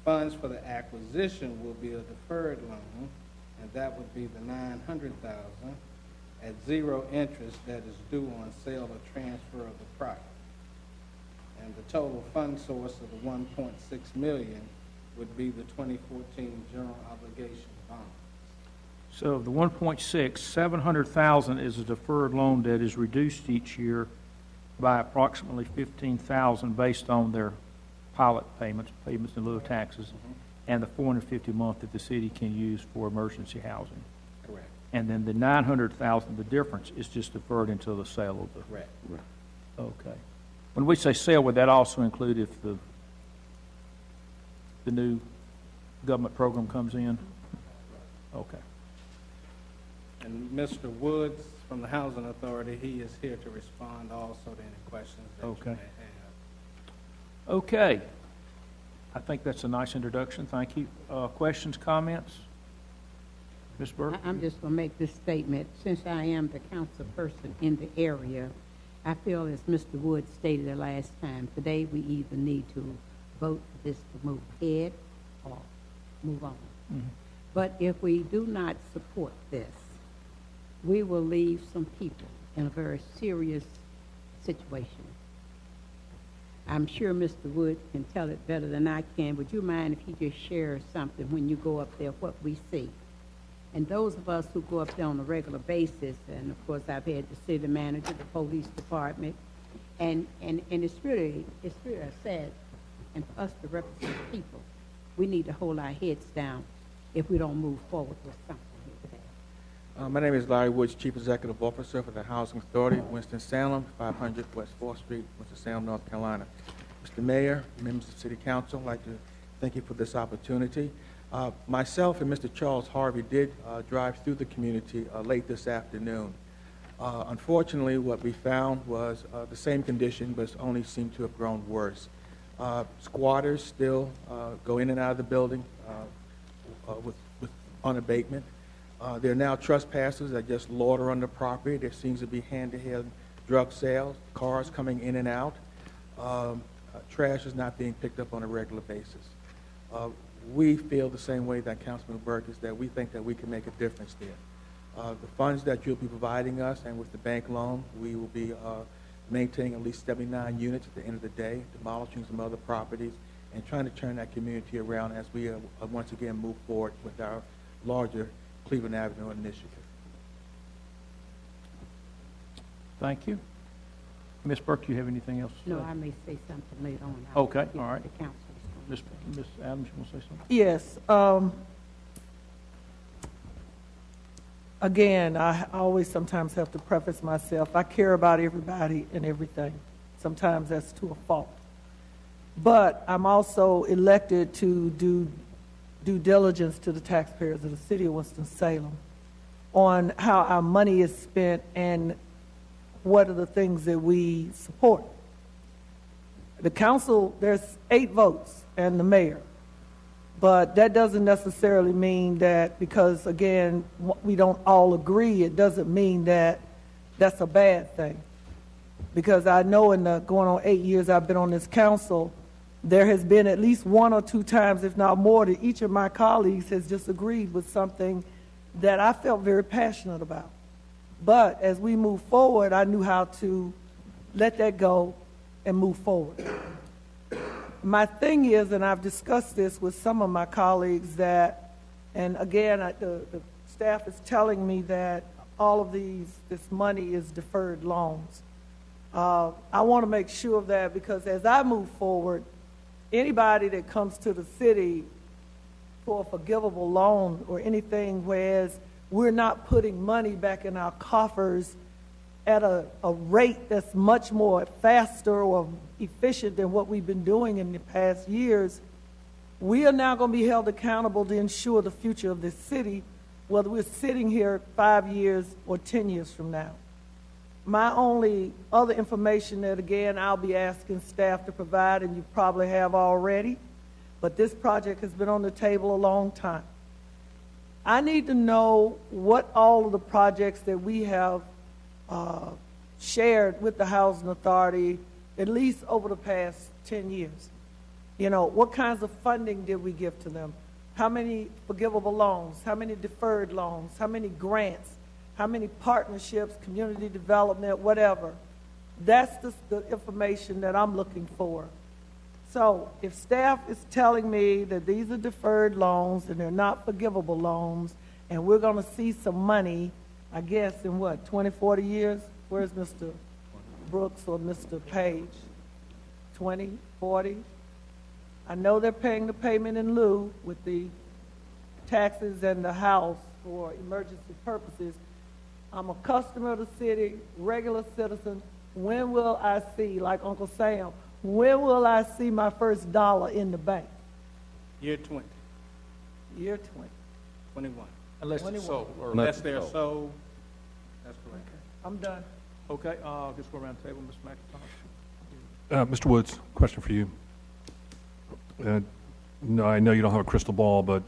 Funds for the acquisition will be a deferred loan, and that would be the $900,000 at 0 interest that is due on sale or transfer of the property. And the total fund source of the $1.6 million would be the 2014 general obligation bond. So of the 1.6, 700,000 is a deferred loan that is reduced each year by approximately 15,000 based on their pilot payments in lieu of taxes, and the $450 a month that the city can use for emergency housing. Correct. And then the 900,000, the difference is just deferred until the sale of the. Correct. Okay. When we say sale, would that also include if the new government program comes in? Okay. And Mr. Woods from the Housing Authority, he is here to respond also to any questions that you may have. Okay. I think that's a nice introduction. Thank you. Questions, comments? Ms. Burke? I'm just going to make this statement. Since I am the council person in the area, I feel, as Mr. Wood stated the last time, today we either need to vote for this to move ahead or move on. Mm-hmm. But if we do not support this, we will leave some people in a very serious situation. I'm sure Mr. Wood can tell it better than I can. Would you mind if he just shares something when you go up there, what we see? And those of us who go up there on a regular basis, and of course I've had the city manager, the police department, and it's really sad. And for us to represent people, we need to hold our heads down if we don't move forward with something here today. My name is Larry Woods, Chief Executive Officer for the Housing Authority, Winston-Salem, 500 West 4th Street, Winston-Salem, North Carolina. Mr. Mayor, members of the City Council, I'd like to thank you for this opportunity. Myself and Mr. Charles Harvey did drive through the community late this afternoon. Unfortunately, what we found was the same condition, but it's only seemed to have grown worse. Squatters still go in and out of the building on abatement. There are now trespassers that just loiter on the property. There seems to be hand-to-hand drug sales, cars coming in and out. Trash is not being picked up on a regular basis. We feel the same way that Councilman Burke is, that we think that we can make a difference there. The funds that you'll be providing us, and with the bank loan, we will be maintaining at least 79 units at the end of the day, demolishing some other properties, and trying to turn that community around as we once again move forward with our larger Cleveland Avenue initiative. Thank you. Ms. Burke, do you have anything else to say? No, I may say something later on. Okay, all right. The council. Ms. Adams, you want to say something? Yes. again, I always sometimes have to preface myself. I care about everybody and everything. Sometimes that's to a fault. But I'm also elected to do due diligence to the taxpayers of the city of Winston-Salem on how our money is spent and what are the things that we support. The council, there's 8 votes and the mayor. But that doesn't necessarily mean that because, again, we don't all agree, it doesn't mean that that's a bad thing. Because I know in the going on 8 years I've been on this council, there has been at least 1 or 2 times, if not more, that each of my colleagues has disagreed with something that I felt very passionate about. But as we move forward, I knew how to let that go and move forward. My thing is, and I've discussed this with some of my colleagues, that, and again, the staff is telling me that all of this money is deferred loans. I want to make sure of that because as I move forward, anybody that comes to the city for a forgivable loan or anything, whereas we're not putting money back in our coffers at a rate that's much more faster or efficient than what we've been doing in the past years, we are now going to be held accountable to ensure the future of this city, whether we're sitting here 5 years or 10 years from now. My only other information that, again, I'll be asking staff to provide, and you probably have already, but this project has been on the table a long time. I need to know what all of the projects that we have shared with the Housing Authority, at least over the past 10 years. You know, what kinds of funding did we give to them? How many forgivable loans? How many deferred loans? How many grants? How many partnerships, community development, whatever? That's the information that I'm looking for. So if staff is telling me that these are deferred loans and they're not forgivable loans, and we're going to see some money, I guess, in what, 20, 40 years? Where's Mr. Brooks or Mr. Page? 20, 40? I know they're paying the payment in lieu with the taxes and the house for emergency purposes. I'm a customer of the city, regular citizen. When will I see, like Uncle Sam, when will I see my first dollar in the bank? Year 20. Year 20. 21. Unless 21. it's sold. Or Unless they're sold, that's correct. Okay, I'm done. Okay, just go around the table, Mr. McIntosh. Mr. Woods, question for you. No, I know you don't have a crystal ball, but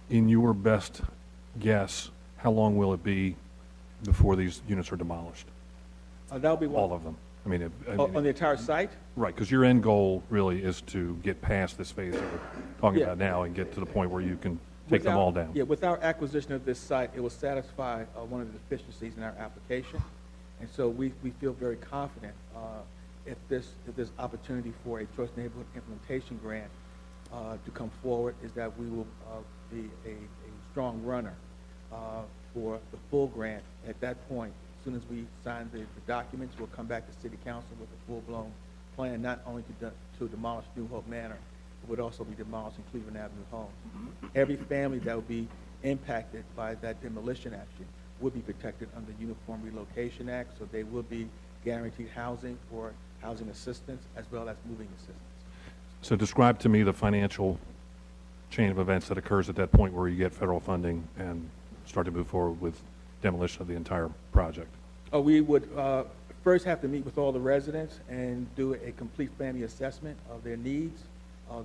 in your best guess, how long will it be before these units are demolished? That'll be All of them. I mean, on the entire site? right, because your end goal really is to get past this phase that we're talking about now and get to the point where you can take them all down. Yeah, with our acquisition of this site, it will satisfy one of the deficiencies in our application. And so we feel very confident if there's opportunity for a choice neighborhood implementation grant to come forward, is that we will be a strong runner for the full grant. At that point, as soon as we sign the documents, we'll come back to City Council with a full-blown plan, not only to demolish New Hope Manor, but would also be demolishing Cleveland Avenue homes. Every family that would be impacted by that demolition action would be protected under the Uniform Relocation Act, so they will be guaranteed housing or housing assistance as well as moving assistance. So describe to me the financial chain of events that occurs at that point where you get federal funding and start to move forward with demolition of the entire project. We would first have to meet with all the residents and do a complete family assessment of their needs,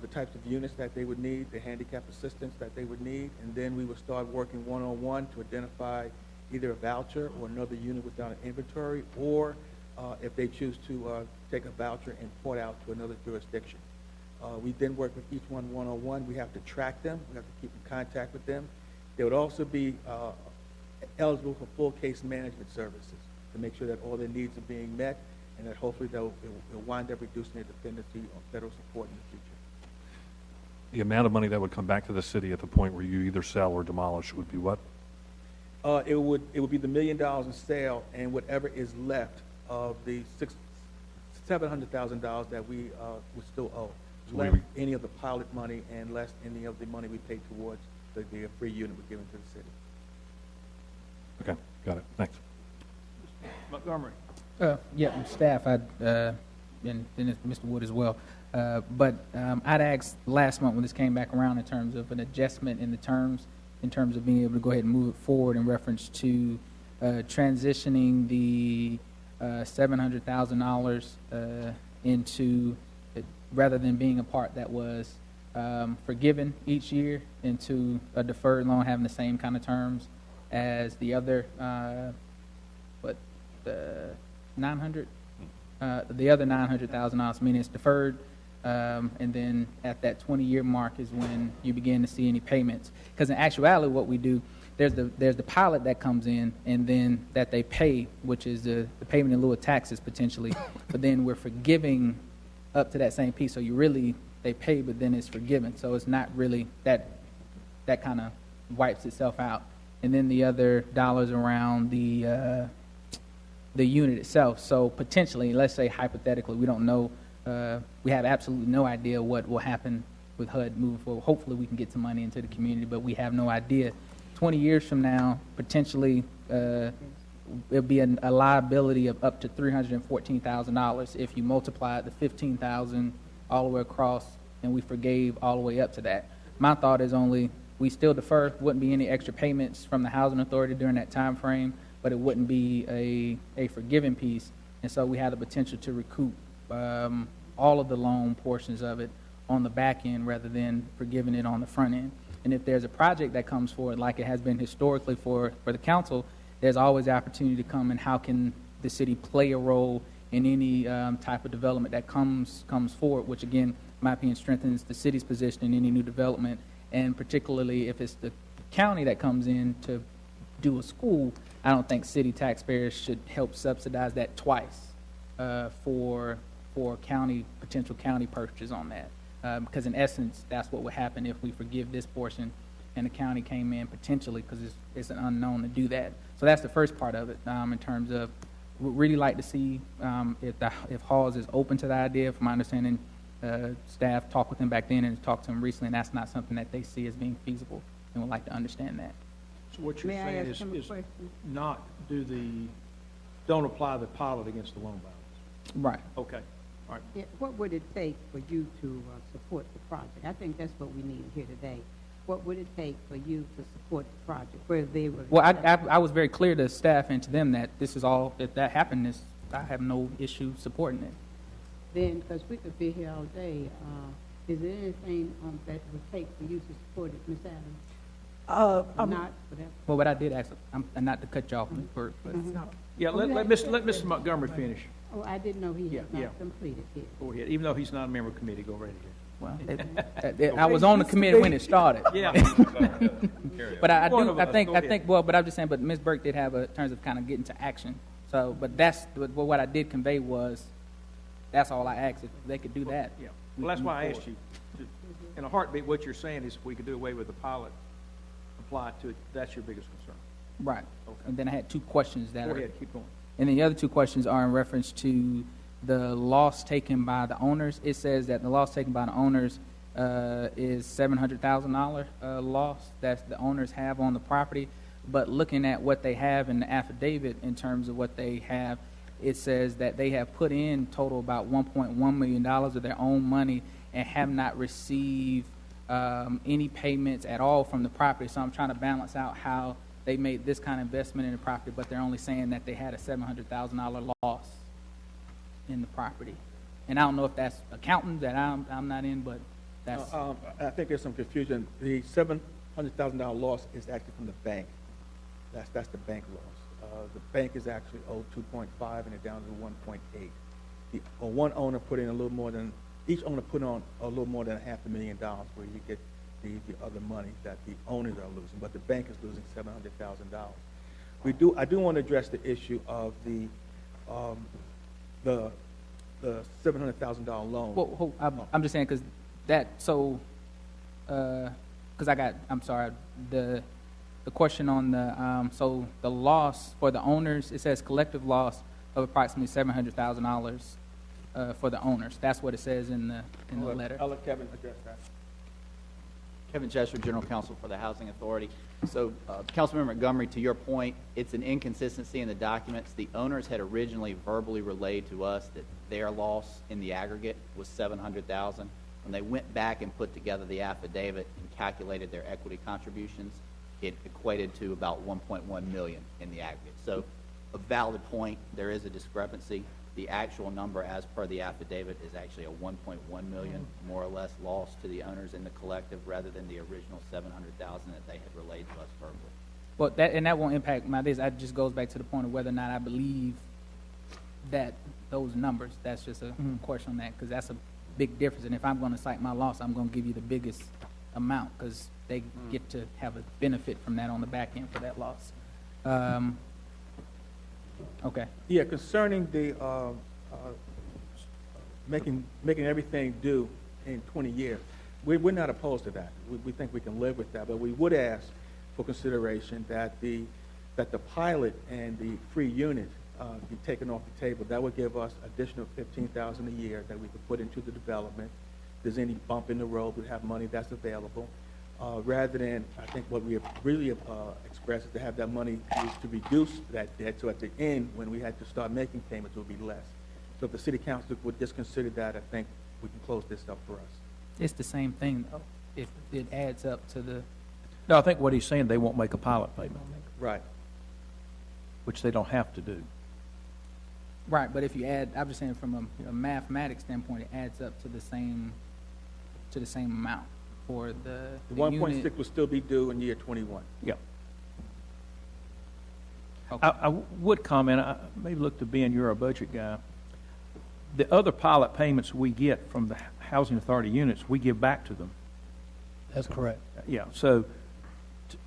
the types of units that they would need, the handicap assistance that they would need, and then we would start working one-on-one to identify either a voucher or another unit without an inventory, or if they choose to take a voucher and port out to another jurisdiction. We then work with each one-on-one. We have to track them. We have to keep in contact with them. They would also be eligible for full case management services to make sure that all their needs are being met, and that hopefully they'll wind up reducing their dependency on federal support in the future. The amount of money that would come back to the city at the point where you either sell or demolish would be what? It would be the $1 million in sale, and whatever is left of the $700,000 that we would still owe, less any of the pilot money and less any of the money we paid towards the free unit we're giving to the city. Okay, got it. Thanks. Montgomery. Yeah, and staff, and Mr. Wood as well. But I'd asked last month when this came back around in terms of an adjustment in the terms, in terms of being able to go ahead and move it forward in reference to transitioning the $700,000 into, rather than being a part that was forgiven each year, into a deferred loan having the same kind of terms as the other, the 900, the other $900,000, meaning it's deferred, and then at that 20-year mark is when you begin to see any payments. Because in actuality, what we do, there's the pilot that comes in, and then that they pay, which is the payment in lieu of taxes potentially, but then we're forgiving up to that same piece. So you really, they pay, but then it's forgiven. So it's not really, that kind of wipes itself out. And then the other dollars around the unit itself. So potentially, let's say hypothetically, we don't know, we have absolutely no idea what will happen with HUD moving forward. Hopefully we can get some money into the community, but we have no idea. 20 years from now, potentially, it'll be a liability of up to $314,000 if you multiply the $15,000 all the way across, and we forgave all the way up to that. My thought is only we still defer. Wouldn't be any extra payments from the housing authority during that time frame, but it wouldn't be a forgiven piece, and so we had the potential to recoup all of the loan portions of it on the back end rather than forgiving it on the front end. And if there's a project that comes forward, like it has been historically for the council, there's always the opportunity to come and how can the city play a role in any type of development that comes forward, which again, in my opinion, strengthens the city's position in any new development, and particularly if it's the county that comes in to do a school, I don't think city taxpayers should help subsidize that twice for potential county purchases on that. Because in essence, that's what would happen if we forgive this portion and the county came in potentially, because it's an unknown to do that. So that's the first part of it in terms of, we'd really like to see if Halls is open to the idea. From my understanding, staff talked with him back then and talked to him recently, and that's not something that they see as being feasible, and would like to understand that. So what you're May I saying ask him a is question? not don't apply the pilot against the loan balance. Right. Okay. All right. Yeah, what would it take for you to support the project? I think that's what we need here today. What would it take for you to support the project? Where they would. Well, I was very clear to staff and to them that this is all, if that happened, I have no issue supporting it. Then, because we could be here all day, is there anything that would take for you to support it, Ms. Adams? Not for that. Well, but I did ask, not to cut you off, Ms. Burke, but Yeah, let Mr. Montgomery finish. Oh, I didn't know he had Yeah. not completed it. Go ahead. Even though he's not a member of the committee, go right ahead. well, I was on the committee when it started. Yeah. But I Go think, ahead. well, but I'm just saying, but Ms. Burke did have in terms of kind of getting to action. So, but what I did convey was, that's all I asked, if they could do that. Yeah. Well, that's why I asked you. In a heartbeat, what you're saying is if we could do away with the pilot, apply it to it, that's your biggest concern. Right. Okay. And then I had two questions that Go are. ahead, keep going. And the other two questions are in reference to the loss taken by the owners. It says that the loss taken by the owners is $700,000 loss that the owners have on the property. But looking at what they have in the affidavit in terms of what they have, it says that they have put in total about $1.1 million of their own money and have not received any payments at all from the property. So I'm trying to balance out how they made this kind of investment in the property, but they're only saying that they had a $700,000 loss in the property. And I don't know if that's accounting that I'm not in, but that's. I think there's some confusion. The $700,000 loss is actually from the bank. That's the bank loss. The bank is actually owed 2.5 and it's down to 1.8. One owner put in a little more than, each owner put on a little more than $500,000 where you get the other money that the owners are losing, but the bank is losing $700,000. I do want to address the issue of the $700,000 loan. Well, I'm just saying because I'm sorry, the question on so the loss for the owners, it says collective loss of approximately $700,000 for the owners. That's what it says in the letter. I'll let Kevin address that. Kevin Chester, General Counsel for the Housing Authority. So, Councilmember Montgomery, to your point, it's an inconsistency in the documents. The owners had originally verbally relayed to us that their loss in the aggregate was $700,000. When they went back and put together the affidavit and calculated their equity contributions, it equated to about $1.1 million in the aggregate. So, a valid point. There is a discrepancy. The actual number, as per the affidavit, is actually a $1.1 million, more or less, loss to the owners in the collective, rather than the original $700,000 that they had relayed to us verbally. Well, that won't impact my this. That just goes back to the point of whether or not I believe that those numbers. That's just a question on that, because that's a big difference. And if I'm going to cite my loss, I'm going to give you the biggest amount, because they get to have a benefit from that on the back end for that loss. Okay. Yeah, concerning the making everything due in 20 years, we're not opposed to that. We think we can live with that, but we would ask for consideration that the pilot and the free unit be taken off the table. That would give us additional $15,000 a year that we could put into the development. If there's any bump in the road, we have money that's available. Rather than, I think what we have really expressed is to have that money used to reduce that debt, so at the end, when we had to start making payments, it would be less. So if the city council would just consider that, I think we can close this up for us. It's the same thing, though. If it adds up to the... No, I think what he's saying, they won't make a pilot payment. Right. Which they don't have to do. Right, but if you add, I'm just saying from a mathematics standpoint, it adds up to the same amount for the 1.6 will still be due in year 21. Yep. Okay. I would comment, I maybe look to Ben, you're a budget guy. The other pilot payments we get from the Housing Authority units, we give back to them. That's correct. Yeah, so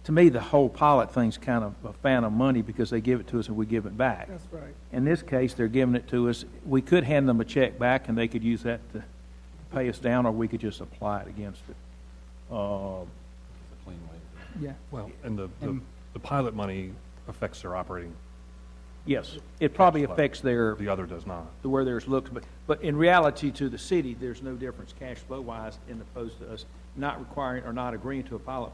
to me, the whole pilot thing's kind of a phantom money because they give it to us and we give it back. That's right. In this case, they're giving it to us. We could hand them a check back and they could use that to pay us down, or we could just apply it against it. Yeah. Well, and the pilot money affects their operating. Yes, it probably cash flow. affects their, The other does not. where theirs looks, but in reality to the city, there's no difference cash flow wise in opposed to us not requiring or not agreeing to a pilot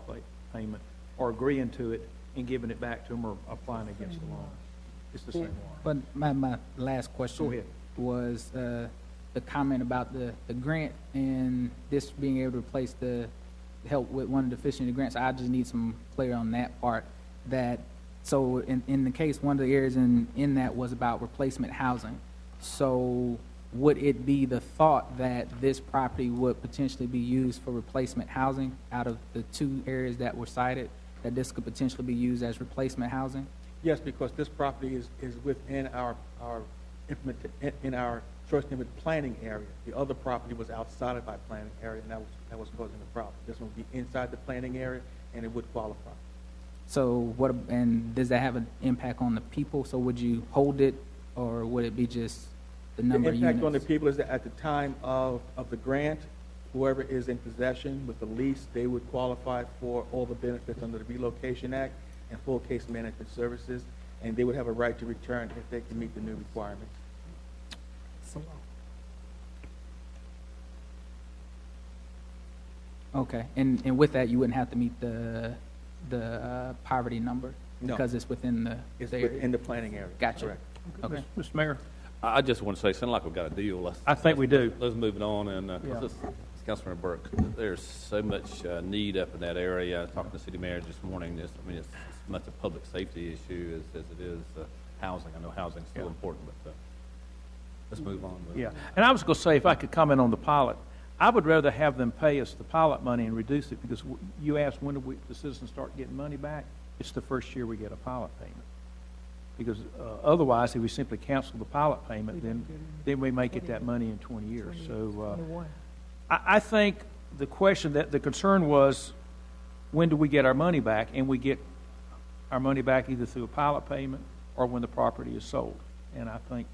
payment or agreeing to it and giving it back to them or applying against the loan. It's the same one. But my last question Go ahead. was the comment about the grant and this being able to replace the help with one of the deficiency grants. I just need some clarity on that part. So in the case, one of the areas in that was about replacement housing. So would it be the thought that this property would potentially be used for replacement housing out of the two areas that were cited, that this could potentially be used as replacement housing? Yes, because this property is within our first neighborhood planning area. The other property was outside of our planning area, and that was causing the problem. This one would be inside the planning area, and it would qualify. So and does that have an impact on the people? So would you hold it, or would it be just the number of units? The impact on the people is that at the time of the grant, whoever is in possession with the lease, they would qualify for all the benefits under the Relocation Act and full case management services, and they would have a right to return if they can meet the new requirements. Okay, and with that, you wouldn't have to meet the poverty number? No. Because it's within the area? Within the planning area. Gotcha. Correct. Okay. Mr. Mayor? I just want to say, sound like we've got a deal. I think we do. Let's move it on, and Yeah. Councilman Burke, there's so much need up in that area. Talking to the city manager this morning, it's as much a public safety issue as it is housing. I know housing's still important, but let's move on. Yeah, and I was going to say, if I could comment on the pilot, I would rather have them pay us the pilot money and reduce it, because you asked when do the citizens start getting money back? It's the first year we get a pilot payment. Because otherwise, if we simply cancel the pilot payment, then we may get that money in 20 years. So I think the concern was, when do we get our money back? And we get our money back either through a pilot payment or when the property is sold. And I think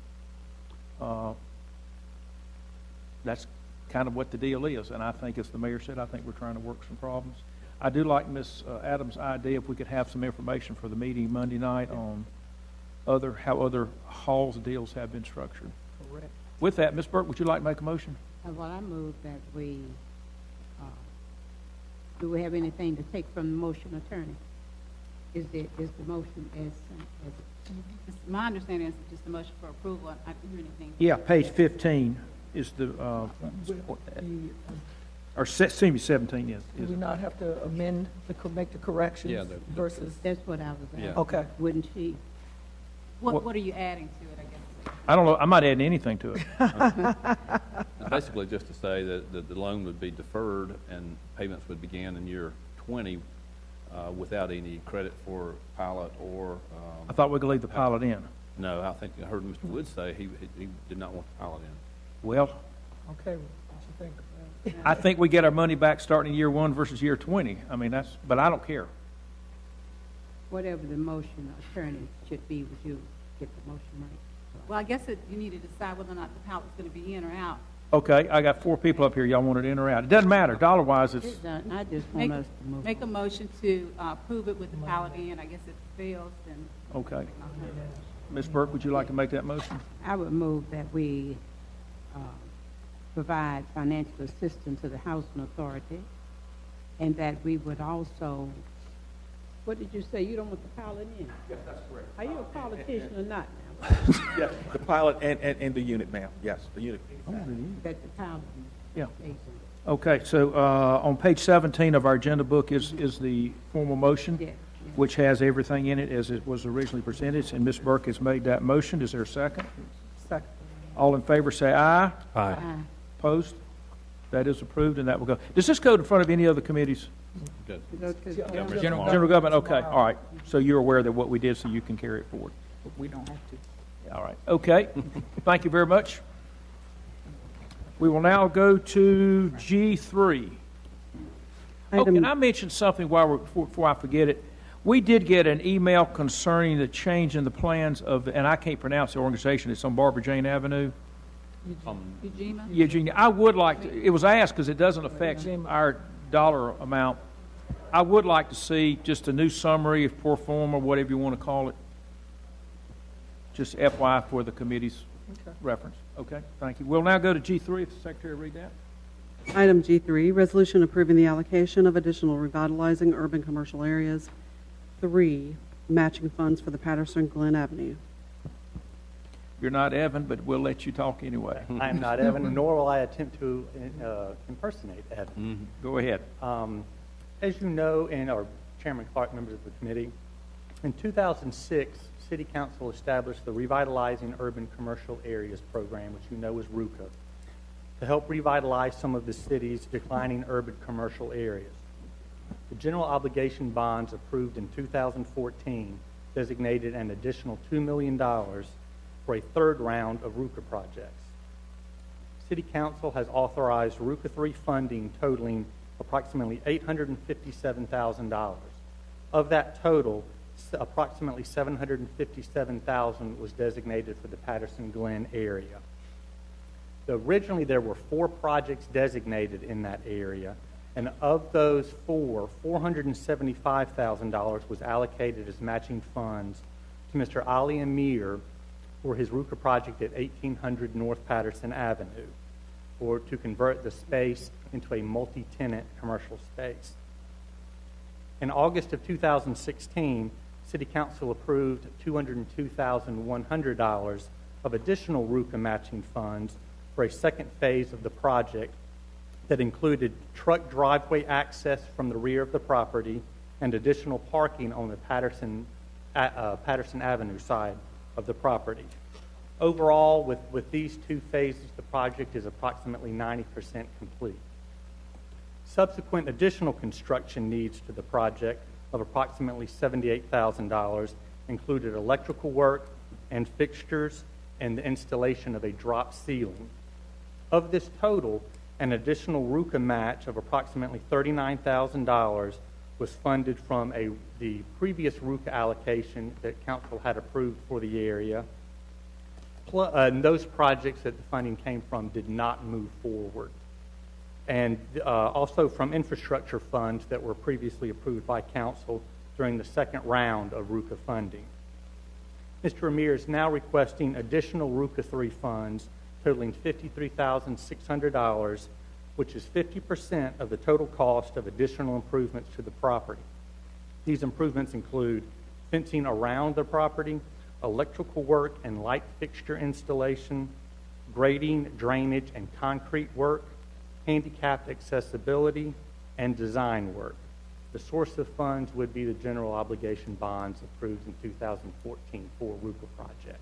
that's kind of what the deal is. And I think, as the mayor said, I think we're trying to work some problems. I do like Ms. Adams' idea, if we could have some information for the meeting Monday night on how other halls deals have been structured. Correct. With that, Ms. Burke, would you like to make a motion? Well, I move that we Do we have anything to take from the motion, attorney? Is the motion as My understanding is just a motion for approval. I didn't hear anything. Yeah, page 15 is the, or 17 is. Do we not have to amend, make the corrections Yeah, versus? That's what I was asking. Yeah. Okay. Wouldn't she? What are you adding to it, I guess? I don't know, I'm not adding anything to it. Basically, just to say that the loan would be deferred and payments would begin in year 20 without any credit for pilot or. I thought we could leave the pilot in. No, I think I heard Mr. Wood say he did not want the pilot in. Well, Okay, what you think? I think we get our money back starting in year 1 versus year 20. I mean, but I don't care. Whatever the motion, attorney, should be, would you get the motion right? Well, I guess you need to decide whether or not the pilot's going to be in or out. Okay, I got 4 people up here. Y'all want it in or out? It doesn't matter. Dollar-wise, it's, I just want us to move. Make a motion to approve it with the pilot in. I guess if it fails, then. okay. Ms. Burke, would you like to make that motion? I would move that we provide financial assistance to the housing authority, and that we would also, what did you say, you don't want the pilot in? Yes, that's correct. Are you a politician or not now? Yes, the pilot and the unit, ma'am. Yes, the unit. That the pilot. Yeah. Okay, so on page 17 of our agenda book is the formal motion, Yeah. which has everything in it as it was originally presented, and Ms. Burke has made that motion. Is there a second? Second. All in favor say aye. Aye. Opposed? That is approved, and that will go. Does this go in front of any other committees? Good. General government, okay, all right. So you're aware that what we did, so you can carry it forward. We don't have to. All right, okay. Thank you very much. We will now go to G3. Oh, can I mention something before I forget it? We did get an email concerning the change in the plans of, and I can't pronounce the organization, it's on Barbara Jane Avenue. Eugenia. I would like to, it was asked because it doesn't affect our dollar amount. I would like to see just a new summary of pro forma, whatever you want to call it. Just FYI for the committee's reference. Okay, thank you. We'll now go to G3, if the Secretary will read that. Item G3, resolution approving the allocation of additional revitalizing urban commercial areas. 3, matching funds for the Patterson-Glen Avenue. You're not Evan, but we'll let you talk anyway. I'm not Evan, nor will I attempt to impersonate Evan. Go ahead. As you know, and our Chairman Clark, members of the committee, in 2006, City Council established the Revitalizing Urban Commercial Areas program, which you know is RUCA, to help revitalize some of the city's declining urban commercial areas. The general obligation bonds approved in 2014 designated an additional $2 million for a third round of RUCA projects. City Council has authorized RUCA 3 funding totaling approximately $857,000. Of that total, approximately $757,000 was designated for the Patterson-Glen area. Originally, there were 4 projects designated in that area, and of those 4, $475,000 was allocated as matching funds to Mr. Ali Amir for his RUCA project at 1800 North Patterson Avenue, or to convert the space into a multi-tenant commercial space. In August of 2016, City Council approved $202,100 of additional RUCA matching funds for a second phase of the project that included truck driveway access from the rear of the property and additional parking on the Patterson Avenue side of the property. Overall, with these 2 phases, the project is approximately 90% complete. Subsequent additional construction needs to the project of approximately $78,000 included electrical work and fixtures and the installation of a drop ceiling. Of this total, an additional RUCA match of approximately $39,000 was funded from the previous RUCA allocation that Council had approved for the area. And those projects that the funding came from did not move forward. And also from infrastructure funds that were previously approved by Council during the second round of RUCA funding. Mr. Amir is now requesting additional RUCA 3 funds totaling $53,600 which is 50% of the total cost of additional improvements to the property. These improvements include fencing around the property, electrical work and light fixture installation, grading, drainage, and concrete work, handicapped accessibility, and design work. The source of funds would be the general obligation bonds approved in 2014 for RUCA projects.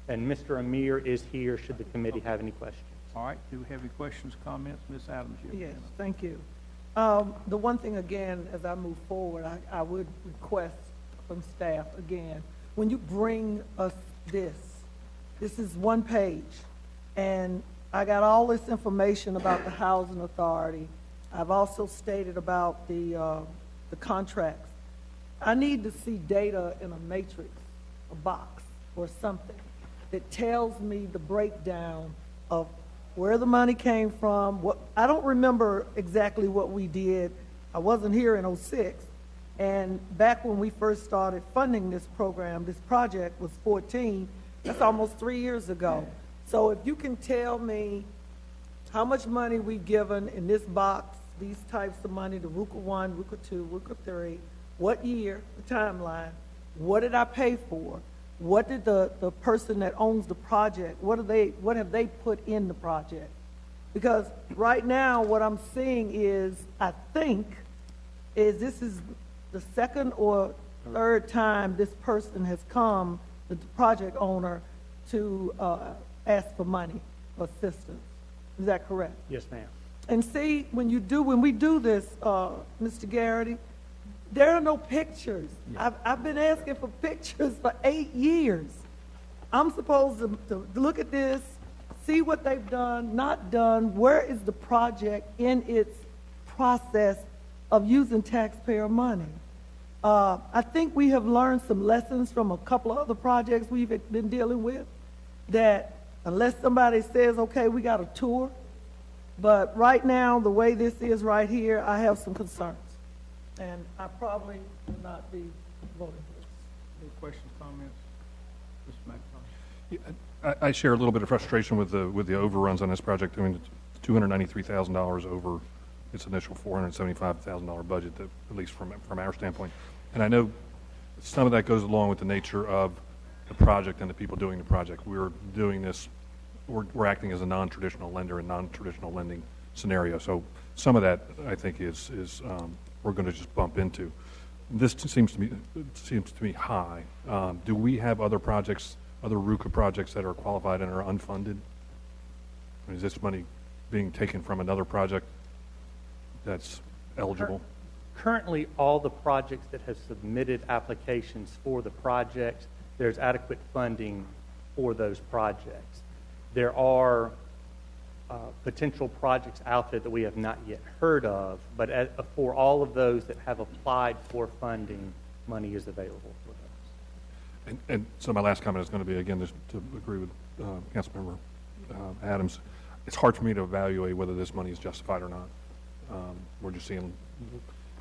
And Mr. Amir is here should the committee have any questions. All right, do we have any questions, comments? Ms. Adams, you have your Yes, hand up. thank you. The one thing, again, as I move forward, I would request from staff, again, when you bring us this is one page, and I got all this information about the housing authority. I've also stated about the contracts. I need to see data in a matrix, a box, or something that tells me the breakdown of where the money came from. I don't remember exactly what we did. I wasn't here in '06. And back when we first started funding this program, this project was 14. That's almost 3 years ago. So if you can tell me how much money we've given in this box, these types of money, the RUCA 1, RUCA 2, RUCA 3, what year, the timeline, what did I pay for? What did the person that owns the project, what have they put in the project? Because right now what I'm seeing is, I think, is this is the second or third time this person has come, the project owner, to ask for money or assistance. Is that correct? Yes, ma'am. And see, when we do this, Mr. Garrity, there are no pictures. I've been asking for pictures for 8 years. I'm supposed to look at this, see what they've done, not done, where is the project in its process of using taxpayer money. I think we have learned some lessons from a couple of other projects we've been dealing with, that unless somebody says, okay, we got a tour, but right now, the way this is right here, I have some concerns. And I probably will not be voting for this. Any questions, comments? Mr. McIntosh? I share a little bit of frustration with the overruns on this project. I mean, it's $293,000 over its initial $475,000 budget, that, at least from our standpoint. And I know some of that goes along with the nature of the project and the people doing the project. We're doing this, we're acting as a non-traditional lender in non-traditional lending scenario. So some of that, I think, is we're going to just bump into. This seems to me high. Do we have other projects, other RUCA projects that are qualified and are unfunded? I mean, is this money being taken from another project that's eligible? Currently, all the projects that have submitted applications for the projects, there's adequate funding for those projects. There are potential projects out there that we have not yet heard of, but for all of those that have applied for funding, money is available for those. And so my last comment is going to be, again, just to agree with Councilmember Adams. It's hard for me to evaluate whether this money is justified or not. We're just seeing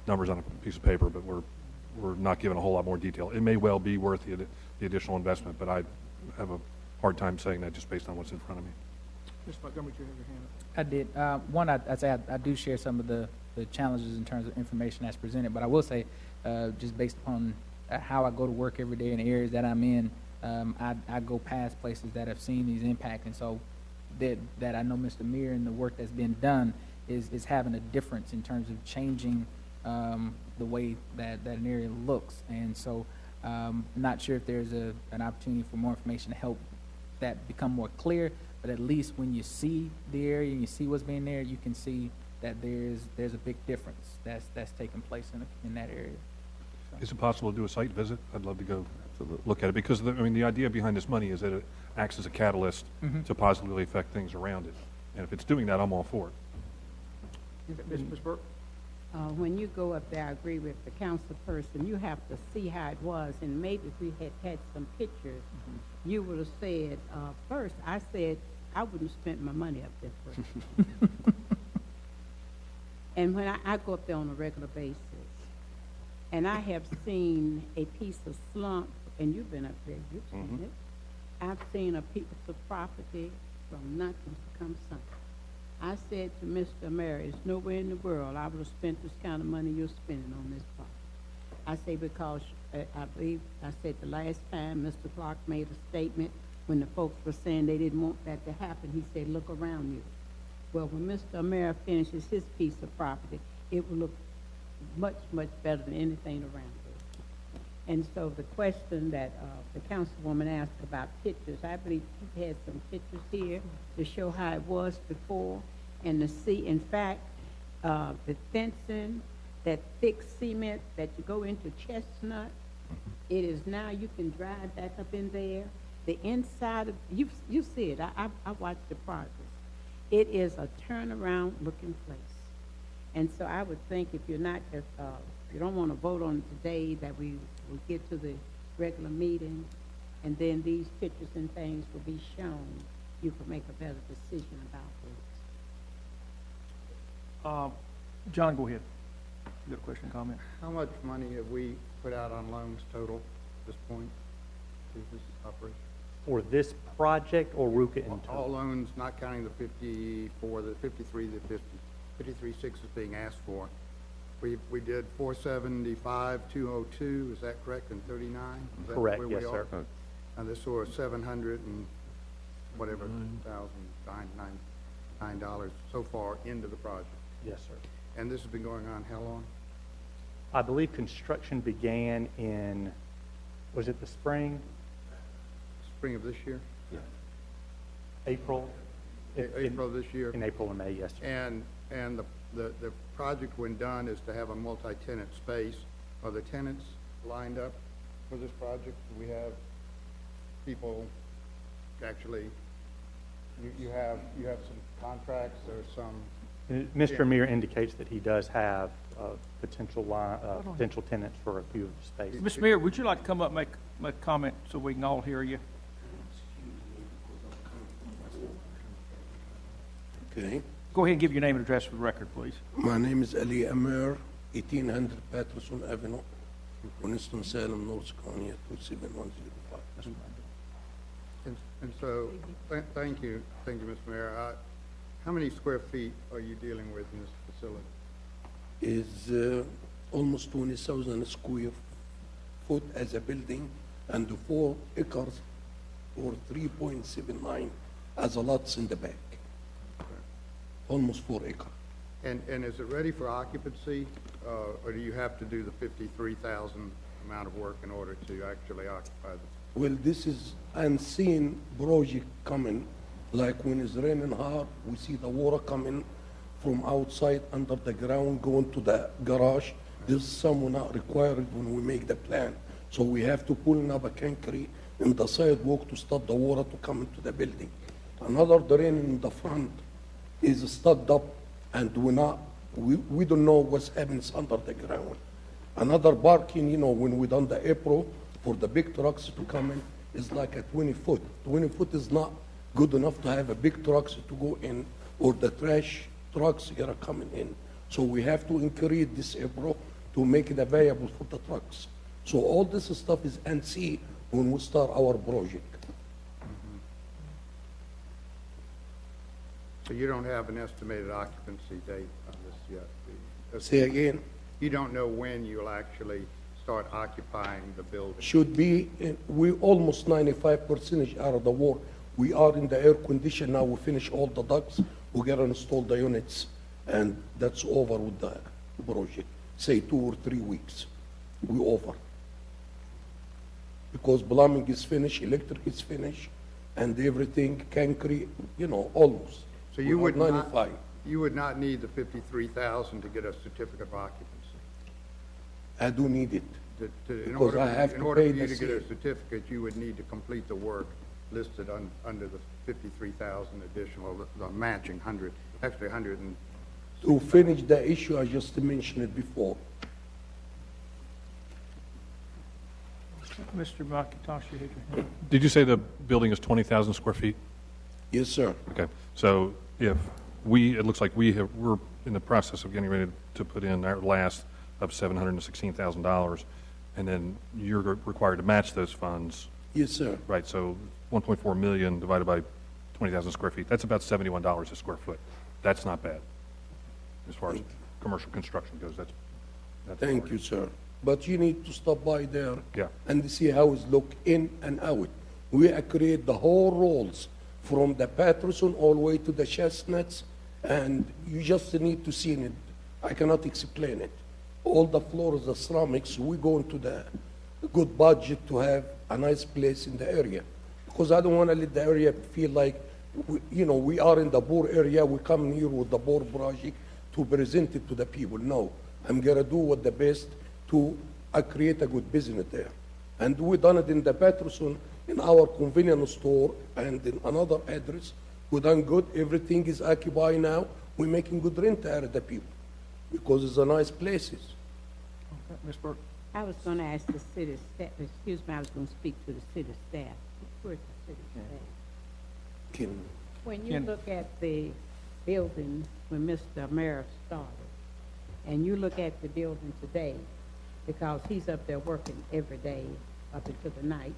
numbers on a piece of paper, but we're not given a whole lot more detail. It may well be worth the additional investment, but I have a hard time saying that just based on what's in front of me. Ms. Montgomery, you have your hand up. I did. One, I'd say I do share some of the challenges in terms of information that's presented, but I will say, just based upon how I go to work every day in the areas that I'm in, I go past places that have seen these impacts, and so that I know Mr. Meir and the work that's been done is having a difference in terms of changing the way that an area looks. And so I'm not sure if there's an opportunity for more information to help that become more clear, but at least when you see the area and you see what's being there, you can see that there's a big difference that's taking place in that area. So. Is it possible to do a site visit? I'd love to go look at it, because the idea behind this money is that it acts as a catalyst to positively affect things around it. And if it's doing that, I'm all for it. Ms. Burke? When you go up there, I agree with the council person, you have to see how it was, and maybe if we had some pictures, you would have said, first, I said, I wouldn't have spent my money up there first. And when I go up there on a regular basis, and I have seen a piece of slump, and you've been up there, you've seen it. I've seen a piece of property from nothing to come something. I've said to Mr. Mayor, it's nowhere in the world I would have spent this kind of money you're spending on this property. I say because I believe I said the last time Mr. Clark made a statement when the folks were saying they didn't want that to happen, he said, look around you. Well, when Mr. Mayor finishes his piece of property, it will look much, much better than anything around it. And so the question that the councilwoman asked about pictures, I believe he had some pictures here to show how it was before and to see, in fact, the fencing, that thick cement that you go into Chestnut, it is now, you can drive back up in there. The inside of, you see it, I watched the progress. It is a turnaround looking place. And so I would think if you're not, if you don't want to vote on it today, that we will get to the regular meeting, and then these pictures and things will be shown. You can make a better decision about this. John, go ahead. You got a question, comment? How much money have we put out on loans total at this point to this operation? For this project or RUCA in total? All loans, not counting the 54, the 53, the 50, 53.6 is being asked for. We did 475, 202, is that correct, and 39? Is that Correct, where yes, we sir. are? And this was 700 and whatever, $9 so far into the project. Yes, sir. And this has been going on how long? I believe construction began in, was it the spring? Spring of this year? Yeah. April? April of this year? In April and May, yes, sir. And the project, when done, is to have a multi-tenant space. Are the tenants lined up for this project? Do we have people actually, you have some contracts or some? Mr. Amir indicates that he does have potential tenants for a few of the spaces. Mr. Mayor, would you like to come up and make a comment so we can all hear you? Okay. Go ahead and give your name and address for the record, please. My name is Ali Amir, 1800 Patterson Avenue, Winston-Salem, North Carolina, 27105. And so, thank you, Mr. Mayor. How many square feet are you dealing with in this facility? Is almost 20,000 square foot as a building and 4 acres or 3.79 as a lots in the back. Almost 4 acres. And is it ready for occupancy, or do you have to do the 53,000 amount of work in order to actually occupy this? Well, this is unseen project coming. Like when it's raining hard, we see the water coming from outside under the ground going to the garage. This is somewhat not required when we make the plan. So we have to pull up a concrete in the sidewalk to stop the water to come into the building. Another drain in the front is stuck up, and we don't know what's happening under the ground. Another parking, when we done the April for the big trucks to come in, is like a 20 foot. 20 foot is not good enough to have a big trucks to go in, or the trash trucks here are coming in. So we have to increase this April to make it available for the trucks. So all this stuff is unseen when we start our project. So you don't have an estimated occupancy date on this yet? Say again? You don't know when you'll actually start occupying the building? Should be, we almost 95% out of the work. We are in the air condition now. We finish all the ducts. We got to install the units, and that's over with the project. Say 2 or 3 weeks, we over. Because plumbing is finished, electric is finished, and everything, concrete, almost. So you would not need the 53,000 to get a certificate of occupancy? I do need it. In order for you to get a certificate, you would need to complete the work listed under the 53,000 additional, the matching 100, actually 100 and... To finish the issue, I just mentioned it before. Mr. McIntosh, you had your hand. Did you say the building is 20,000 square feet? Yes, sir. Okay. So if it looks like we're in the process of getting ready to put in our last of $716,000, and then you're required to match those funds. Yes, sir. Right. So 1.4 million divided by 20,000 square feet. That's about $71 a square foot. That's not bad. As far as commercial construction goes, that's Thank you, sir. But you need to stop by there Yeah. and see how it look in and out. We create the whole rolls from the Patterson all the way to the Chestnuts, and you just need to see it. I cannot explain it. All the floors, the ceramics, we go into the good budget to have a nice place in the area. Because I don't want to let the area feel like, we are in the poor area, we come here with the poor project to present it to the people. No, I'm going to do what the best to create a good business there. And we done it in the Patterson, in our convenience store, and in another address. We done good. Everything is occupied now. We're making good rent out of the people because it's a nice places. Okay, Ms. Burke. I was going to ask the city staff, excuse me, I was going to speak to the city staff. Where's the city staff? When you look at the building when Mr. Mayor started, and you look at the building today, because he's up there working every day up until the night.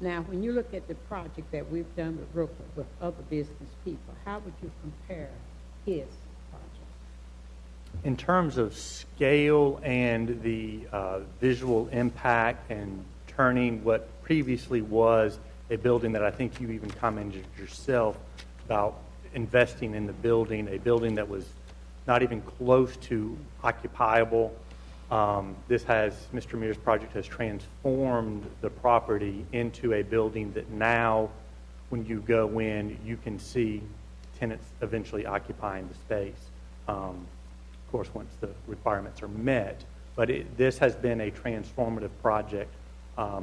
Now, when you look at the project that we've done with Rooker, with other business people, how would you compare his project? In terms of scale and the visual impact and turning what previously was a building that I think you even commented yourself about investing in the building, a building that was not even close to occupiable. Mr. Mears' project has transformed the property into a building that now, when you go in, you can see tenants eventually occupying the space. Of course, once the requirements are met. But this has been a transformative project,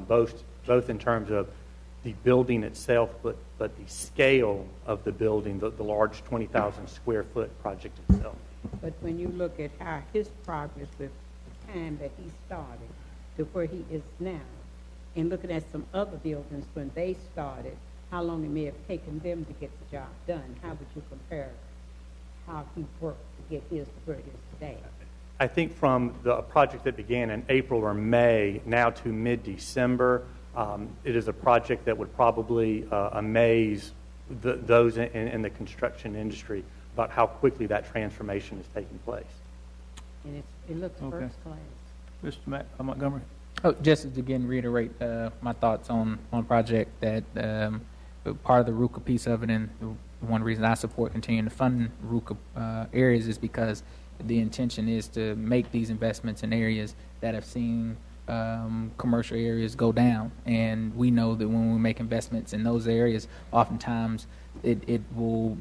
both in terms of the building itself, but the scale of the building, the large 20,000 square foot project itself. But when you look at how his progress with the time that he started to where he is now, and looking at some other buildings when they started, how long it may have taken them to get the job done, how would you compare how he worked to get his to where it is today? I think from the project that began in April or May now to mid-December, it is a project that would probably amaze those in the construction industry about how quickly that transformation is taking place. And it looks first class. Mr. Montgomery? Oh, just to again reiterate my thoughts on project that part of the RUCA piece of it, and one reason I support continuing to fund RUCA areas is because the intention is to make these investments in areas that have seen commercial areas go down, and we know that when we make investments in those areas, oftentimes it will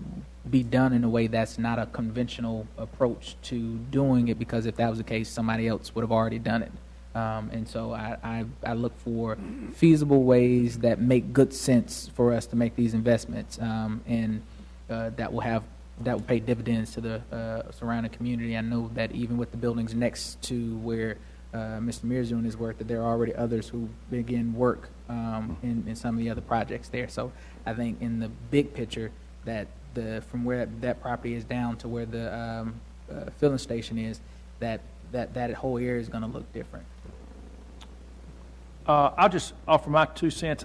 be done in a way that's not a conventional approach to doing it, because if that was the case, somebody else would have already done it. And so I look for feasible ways that make good sense for us to make these investments, and that will pay dividends to the surrounding community. I know that even with the buildings next to where Mr. Mears doing his work, that there are already others who begin work in some of the other projects there. So I think in the big picture that from where that property is down to where the filling station is, that whole area is going to look different. I'll just offer my 2 cents.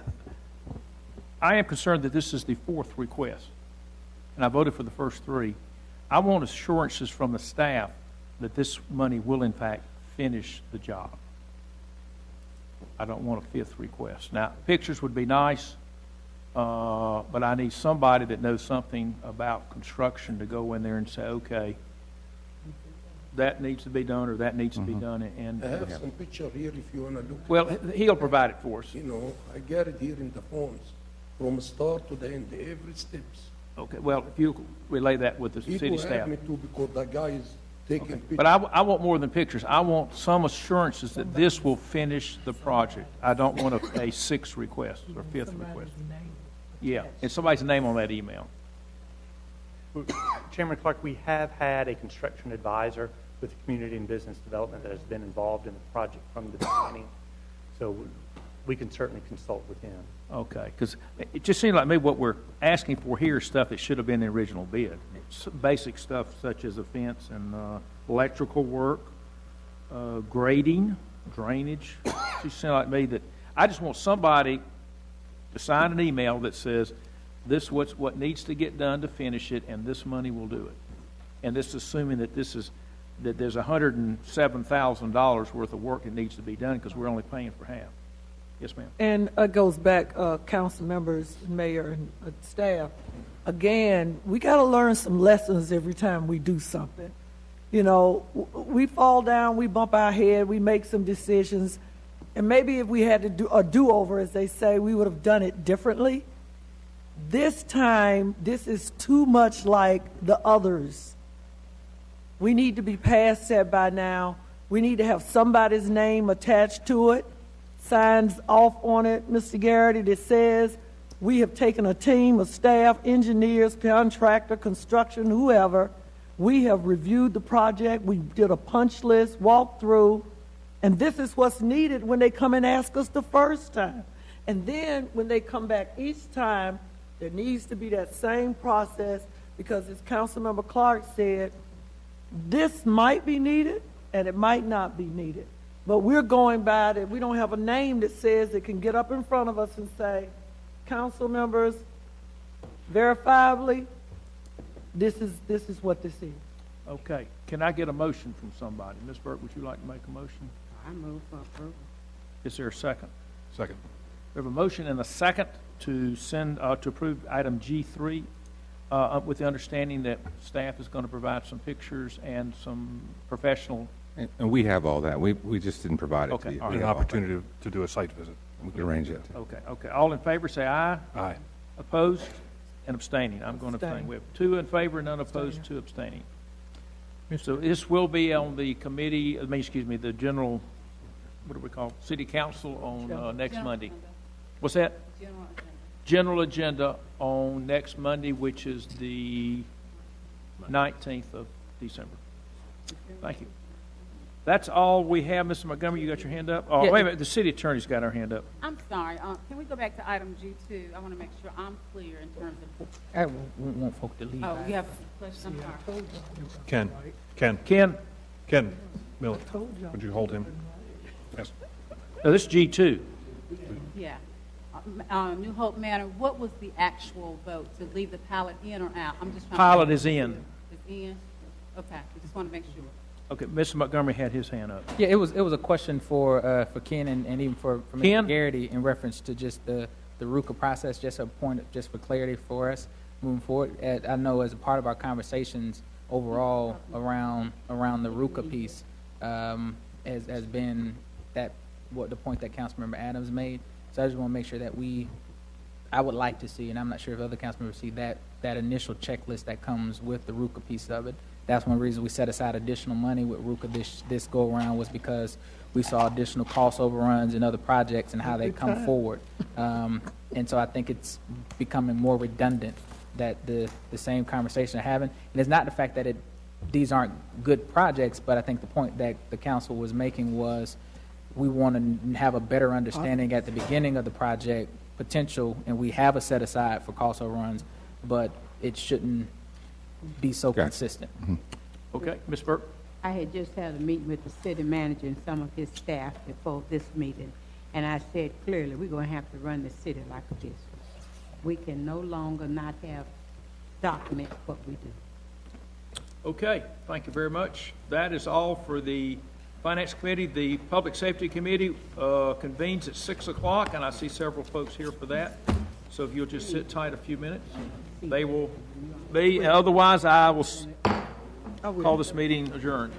I am concerned that this is the 4th request, and I voted for the first 3. I want assurances from the staff that this money will, in fact, finish the job. I don't want a 5th request. Now, pictures would be nice, but I need somebody that knows something about construction to go in there and say, okay, that needs to be done or that needs to be done. And I have some picture here if you want to look. Well, he'll provide it for us. I got it here in the phones, from start to the end, every steps. Okay, well, if you relay that with the city staff. Have me too, because the guy is taking pictures. But I want more than pictures. I want some assurances that this will finish the project. I don't want a 6th request or 5th request. Yeah, and somebody's name on that email. Chairman Clark, we have had a construction advisor with Community and Business Development that has been involved in the project from the beginning, so we can certainly consult with him. Okay, because it just seems like maybe what we're asking for here is stuff that should have been in the original bid. It's basic stuff such as a fence and electrical work, grading, drainage. It just seems like me that I just want somebody to sign an email that says, This what needs to get done to finish it, and this money will do it. And this is assuming that that there's $107,000 worth of work that needs to be done because we're only paying for half. Yes, ma'am. And it goes back, council members, mayor, and staff. Again, we got to learn some lessons every time we do something. You know, we fall down, we bump our head, we make some decisions, and maybe if we had to do a do-over, as they say, we would have done it differently. This time, this is too much like the others. We need to be past that by now. We need to have somebody's name attached to it, signs off on it, Mr. Garrity, that says we have taken a team of staff, engineers, contractor, construction, whoever. We have reviewed the project. We did a punch list, walk through, and this is what's needed when they come and ask us the first time. And then when they come back each time, there needs to be that same process because, as Councilmember Clark said, this might be needed and it might not be needed. But we're going by that. We don't have a name that says it can get up in front of us and say, council members, verifiably, this is what this is. Okay. Can I get a motion from somebody? Ms. Burke, would you like to make a motion? I move for approval. Is there a second? Second. We have a motion and a second to send to approve item G3 with the understanding that staff is going to provide some pictures and some professional. And we have all that. We just didn't provide it to you. All An right. opportunity to do a site visit. We can arrange it. Okay. All in favor, say aye. Aye. Opposed and abstaining. I'm going to abstain. Abstain. We have 2 in favor, none opposed, 2 abstaining. So this will be on the committee, the general, what do we call it? City council on next Monday. What's that? General agenda on next Monday, which is the 19th of December. Thank you. That's all we have. Mr. Montgomery, you got your hand up? Oh, Yeah. wait a minute. The city attorney's got her hand up. I'm sorry, can we go back to item G2? I want to make sure I'm clear in terms of, I want folk to leave. oh, you have a question? I'm sorry. Ken Miller, would you hold him? Yes. No, this is G2. Yeah. New Hope Manor, what was the actual vote? To leave the pilot in or out? I'm just trying Pilot to... is in. It's in? Okay, I just want to make sure. Okay, Mr. Montgomery had his hand up. Yeah, it was a question for Ken and even for Ken? Mr. Garrity in reference to just the RUCA process, just a point just for clarity for us moving forward. I know as a part of our conversations overall around the RUCA piece has been the point that Councilmember Adams made. So I just want to make sure that I would like to see, and I'm not sure if other council members see that initial checklist that comes with the RUCA piece of it. That's one reason we set aside additional money with RUCA this go around was because we saw additional cost overruns in other projects and how they come forward. And so I think it's becoming more redundant that the same conversation are having. And it's not the fact that these aren't good projects, but I think the point that the council was making was we want to have a better understanding at the beginning of the project potential, and we have a set aside for cost overruns, but it shouldn't be so consistent. Mm-hmm. Okay, Ms. Burke? I had just had a meeting with the city manager and some of his staff before this meeting, and I said clearly, we're going to have to run the city like a business. We can no longer not have document what we do. Okay, thank you very much. That is all for the Finance Committee. The Public Safety Committee convenes at 6 o'clock, and I see several folks here for that. So if you'll just sit tight a few minutes, they will be. Otherwise, I will call this meeting adjourned.